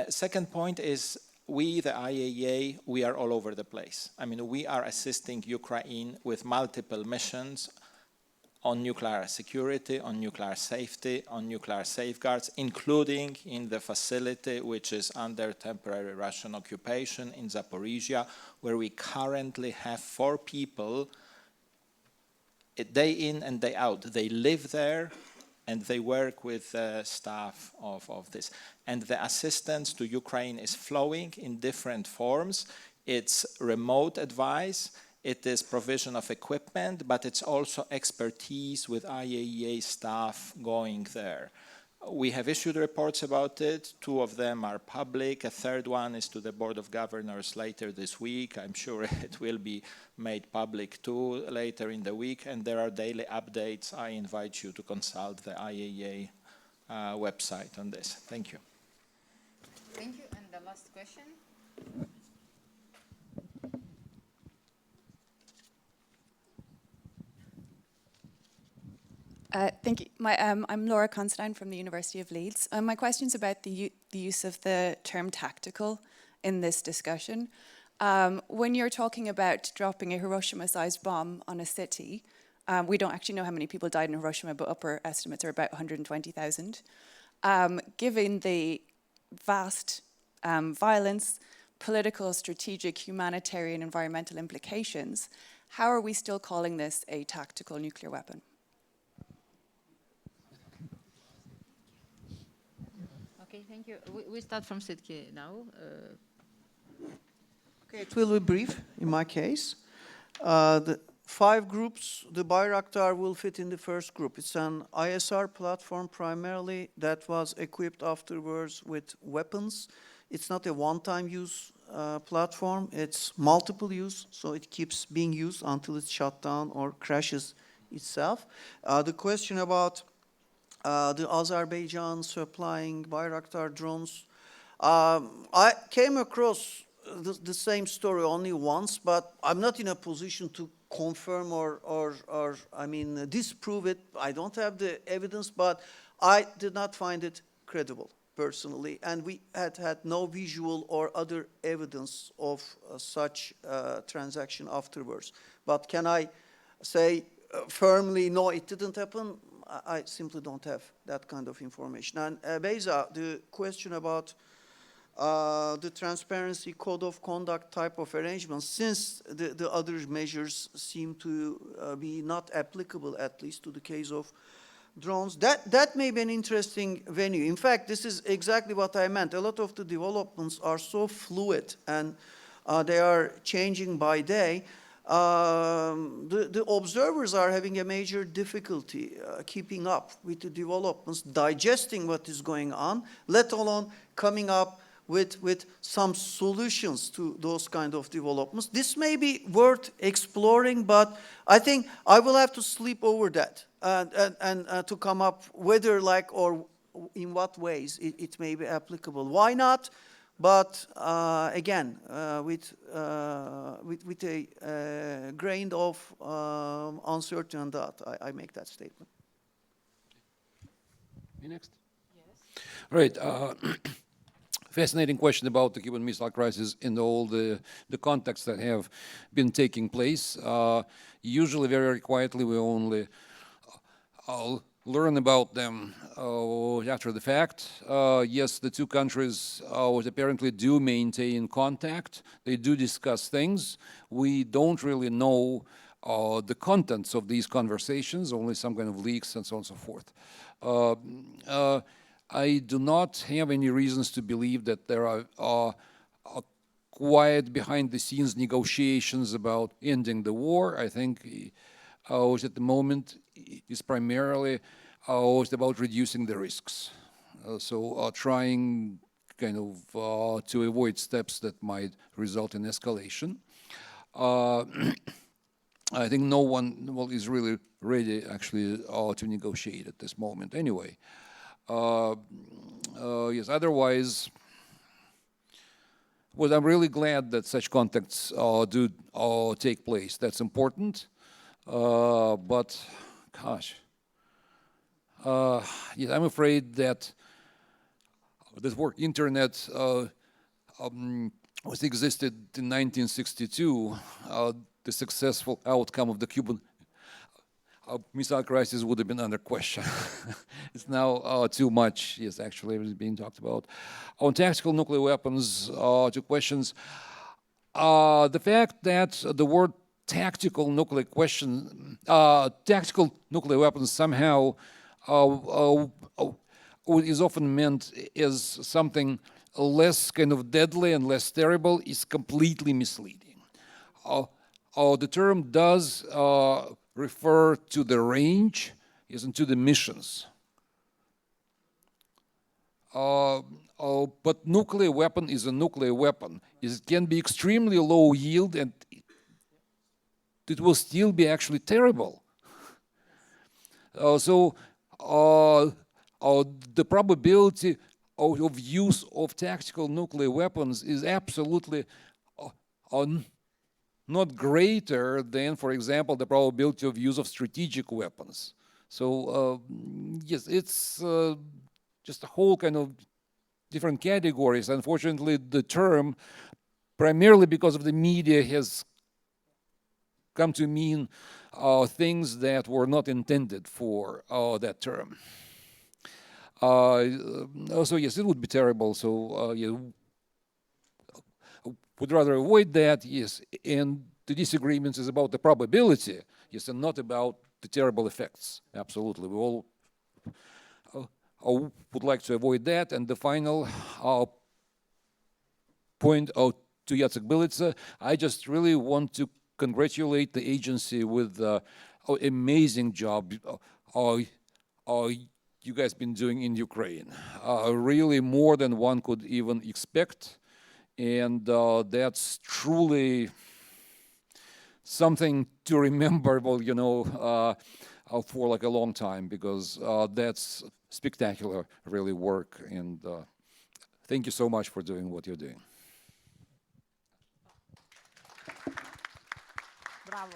S17: Second point is we, the IAEA, we are all over the place. I mean, we are assisting Ukraine with multiple missions on nuclear security, on nuclear safety, on nuclear safeguards, including in the facility which is under temporary Russian occupation in Zaporizhia, where we currently have 4 people, day in and day out. They live there and they work with staff of this. And the assistance to Ukraine is flowing in different forms. It's remote advice, it is provision of equipment, but it's also expertise with IAEA staff going there. We have issued reports about it. 2 of them are public. A third one is to the Board of Governors later this week. I'm sure it will be made public too later in the week. And there are daily updates. I invite you to consult the IAEA website on this. Thank you.
S1: Thank you. And the last question.
S18: Thank you. I'm Laura Constantine from the University of Leeds. My question is about the use of the term tactical in this discussion. When you're talking about dropping a Hiroshima-sized bomb on a city, we don't actually know how many people died in Hiroshima, but upper estimates are about 120,000. Given the vast violence, political, strategic, humanitarian, environmental implications, how are we still calling this a tactical nuclear weapon?
S1: Okay, thank you. We start from Sitke now.
S5: Okay, it will be brief in my case. The 5 groups, the Bayraktar will fit in the first group. It's an ISR platform primarily that was equipped afterwards with weapons. It's not a one-time use platform, it's multiple use, so it keeps being used until it's shut down or crashes itself. The question about the Azerbaijan supplying Bayraktar drones. I came across the same story only once, but I'm not in a position to confirm or disprove it. I don't have the evidence, but I did not find it credible personally, and we had no visual or other evidence of such transaction afterwards. But can I say firmly, no, it didn't happen? I simply don't have that kind of information. And Beyza, the question about the transparency code of conduct type of arrangements, since the other measures seem to be not applicable, at least to the case of drones, that may be an interesting venue. In fact, this is exactly what I meant. A lot of the developments are so fluid and they are changing by day. The observers are having a major difficulty keeping up with the developments, digesting what is going on, let alone coming up with some solutions to those kind of developments. This may be worth exploring, but I think I will have to sleep over that and to come up whether or in what ways it may be applicable. Why not? But again, with a grain of uncertainty on that, I make that statement.
S4: Me next? Yes. Right. Fascinating question about the Cuban Missile Crisis and all the contexts that have been taking place. Usually very quietly, we only learn about them after the fact. Yes, the two countries apparently do maintain contact. They do discuss things. We don't really know the contents of these conversations, only some kind of leaks and so on and so forth. I do not have any reasons to believe that there are quiet behind-the-scenes negotiations about ending the war. I think at the moment is primarily about reducing the risks. Trying kind of to avoid steps that might result in escalation. I think no one is really ready actually to negotiate at this moment anyway. Yes, otherwise, well, I'm really glad that such contacts do take place. That's important. But, gosh, yes, I'm afraid that this word internet was existed in 1962. The successful outcome of the Cuban missile crisis would have been under question. It's now too much, yes, actually, it is being talked about. On tactical nuclear weapons, two questions. The fact that the word tactical nuclear weapons somehow is often meant as something less kind of deadly and less terrible is completely misleading. The term does refer to the range, isn't to the missions. But nuclear weapon is a nuclear weapon. It can be extremely low yield and it will still be actually terrible. The probability of use of tactical nuclear weapons is absolutely not greater than, for example, the probability of use of strategic weapons. So, yes, it's just a whole kind of different categories. Unfortunately, the term, primarily because of the media, has come to mean things that were not intended for that term. So yes, it would be terrible. So you would rather avoid that, yes. And the disagreements is about the probability, yes, and not about the terrible effects. Absolutely, we all would like to avoid that. And the final point to Jacek Bylitsa, I just really want to congratulate the agency with an amazing job you guys been doing in Ukraine. Really more than one could even expect. And that's truly something to remember, well, you know, for like a long time, because that's spectacular, really, work. And thank you so much for doing what you're doing.
S3: Bravo.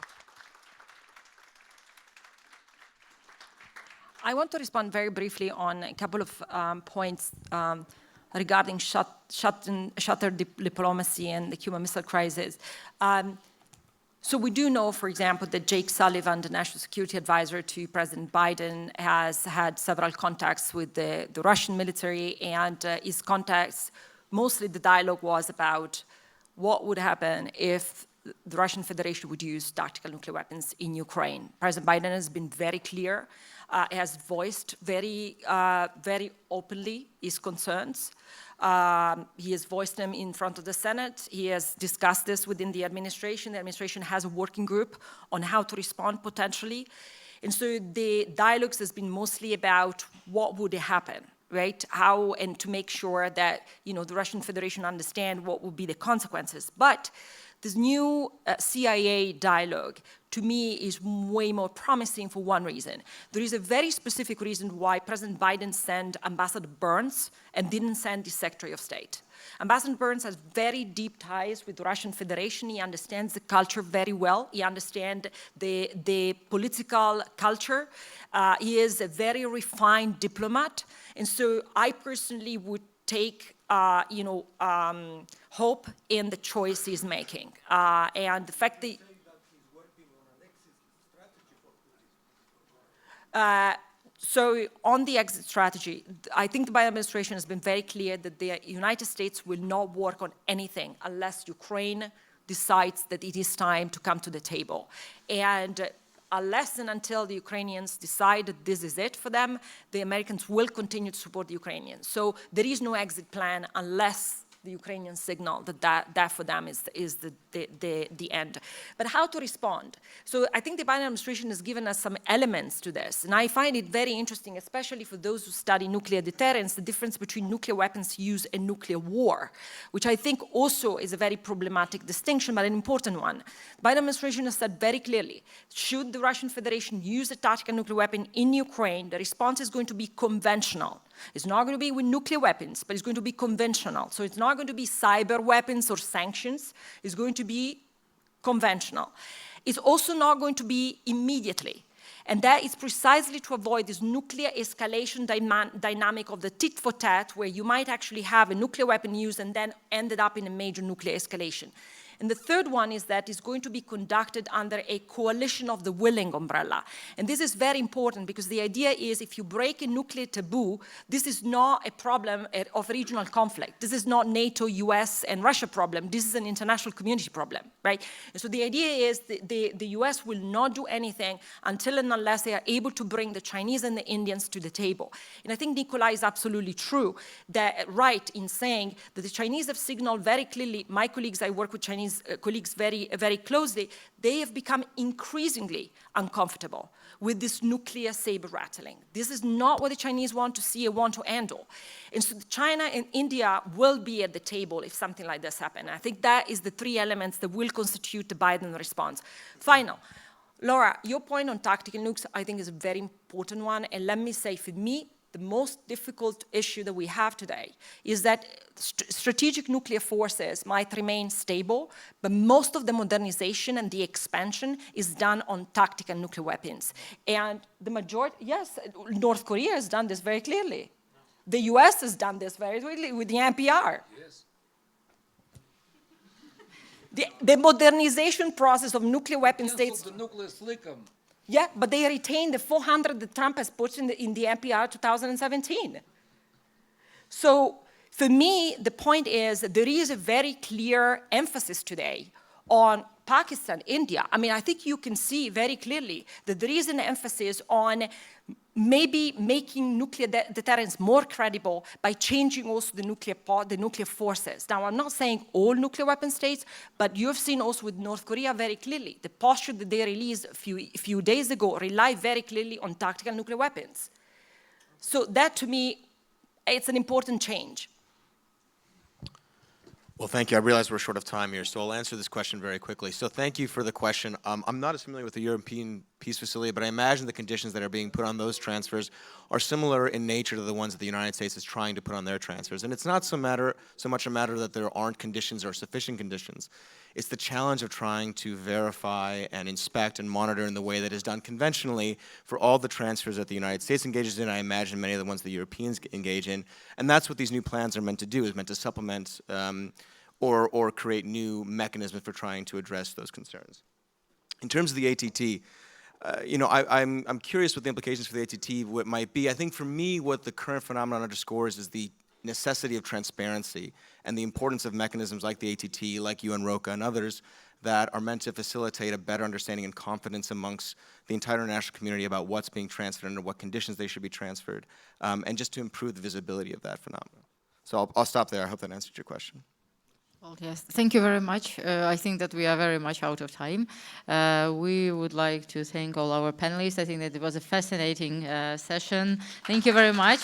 S3: I want to respond very briefly on a couple of points regarding shutter diplomacy and the Cuban Missile Crisis. So we do know, for example, that Jake Sullivan, the National Security Advisor to President Biden, has had several contacts with the Russian military, and his contacts, mostly the dialogue was about what would happen if the Russian Federation would use tactical nuclear weapons in Ukraine. President Biden has been very clear, has voiced very openly his concerns. He has voiced them in front of the Senate. He has discussed this within the administration. The administration has a working group on how to respond potentially. And so the dialogues has been mostly about what would happen, right? How, and to make sure that, you know, the Russian Federation understand what would be the consequences. But this new CIA dialogue, to me, is way more promising for one reason. There is a very specific reason why President Biden sent Ambassador Burns and didn't send the Secretary of State. Ambassador Burns has very deep ties with the Russian Federation. He understands the culture very well. He understands the political culture. He is a very refined diplomat. And so I personally would take hope in the choice he's making. And the fact that So on the exit strategy, I think the Biden administration has been very clear that the United States will not work on anything unless Ukraine decides that it is time to come to the table. And unless and until the Ukrainians decide that this is it for them, the Americans will continue to support the Ukrainians. So there is no exit plan unless the Ukrainians signal that for them is the end. But how to respond? So I think the Biden administration has given us some elements to this. And I find it very interesting, especially for those who study nuclear deterrence, the difference between nuclear weapons use and nuclear war, which I think also is a very problematic distinction, but an important one. The Biden administration has said very clearly, should the Russian Federation use a tactical nuclear weapon in Ukraine, the response is going to be conventional. It's not going to be with nuclear weapons, but it's going to be conventional. So it's not going to be cyber weapons or sanctions. It's going to be conventional. It's also not going to be immediately. And that is precisely to avoid this nuclear escalation dynamic of the tit for tat, where you might actually have a nuclear weapon used and then ended up in a major nuclear escalation. And the third one is that it's going to be conducted under a coalition of the willing umbrella. And this is very important because the idea is if you break a nuclear taboo, this is not a problem of regional conflict. This is not NATO, US, and Russia problem. This is an international community problem, right? And so the idea is the US will not do anything until and unless they are able to bring the Chinese and the Indians to the table. And I think Nikolai is absolutely true, right in saying that the Chinese have signaled very clearly, my colleagues, I work with Chinese colleagues very, very closely, they have become increasingly uncomfortable with this nuclear saber rattling. This is not what the Chinese want to see or want to handle. And so China and India will be at the table if something like this happens. I think that is the three elements that will constitute the Biden response. Final. Laura, your point on tactical nukes, I think is a very important one. And let me say, for me, the most difficult issue that we have today is that strategic nuclear forces might remain stable, but most of the modernization and the expansion is done on tactical nuclear weapons. And the majority, yes, North Korea has done this very clearly. The US has done this very clearly with the NPR. Yes. The modernization process of nuclear weapon states.
S4: The nuclear slickum.
S3: Yeah, but they retained the 400 that Trump has put in the NPR 2017. So for me, the point is that there is a very clear emphasis today on Pakistan, India. I mean, I think you can see very clearly that there is an emphasis on maybe making nuclear deterrence more credible by changing also the nuclear forces. Now, I'm not saying all nuclear weapon states, but you've seen also with North Korea very clearly, the posture that they released a few days ago relied very clearly on tactical nuclear weapons. So that, to me, it's an important change.
S2: Well, thank you. I realize we're short of time here, so I'll answer this question very quickly. So thank you for the question. I'm not as familiar with the European Peace Facility, but I imagine the conditions that are being put on those transfers are similar in nature to the ones that the United States is trying to put on their transfers. And it's not so much a matter that there aren't conditions or sufficient conditions. It's the challenge of trying to verify and inspect and monitor in the way that is done conventionally for all the transfers that the United States engages in. I imagine many of the ones the Europeans engage in. And that's what these new plans are meant to do, is meant to supplement or create new mechanisms for trying to address those concerns. In terms of the ATT, I'm curious what the implications for the ATT what might be. I think for me, what the current phenomenon underscores is the necessity of transparency and the importance of mechanisms like the ATT, like UN-ROCA and others that are meant to facilitate a better understanding and confidence amongst the entire international community about what's being transferred and under what conditions they should be transferred, and just to improve the visibility of that phenomenon. So I'll stop there. I hope that answered your question.
S1: Well, yes, thank you very much. I think that we are very much out of time. We would like to thank all our panelists. I think that it was a fascinating session. Thank you very much.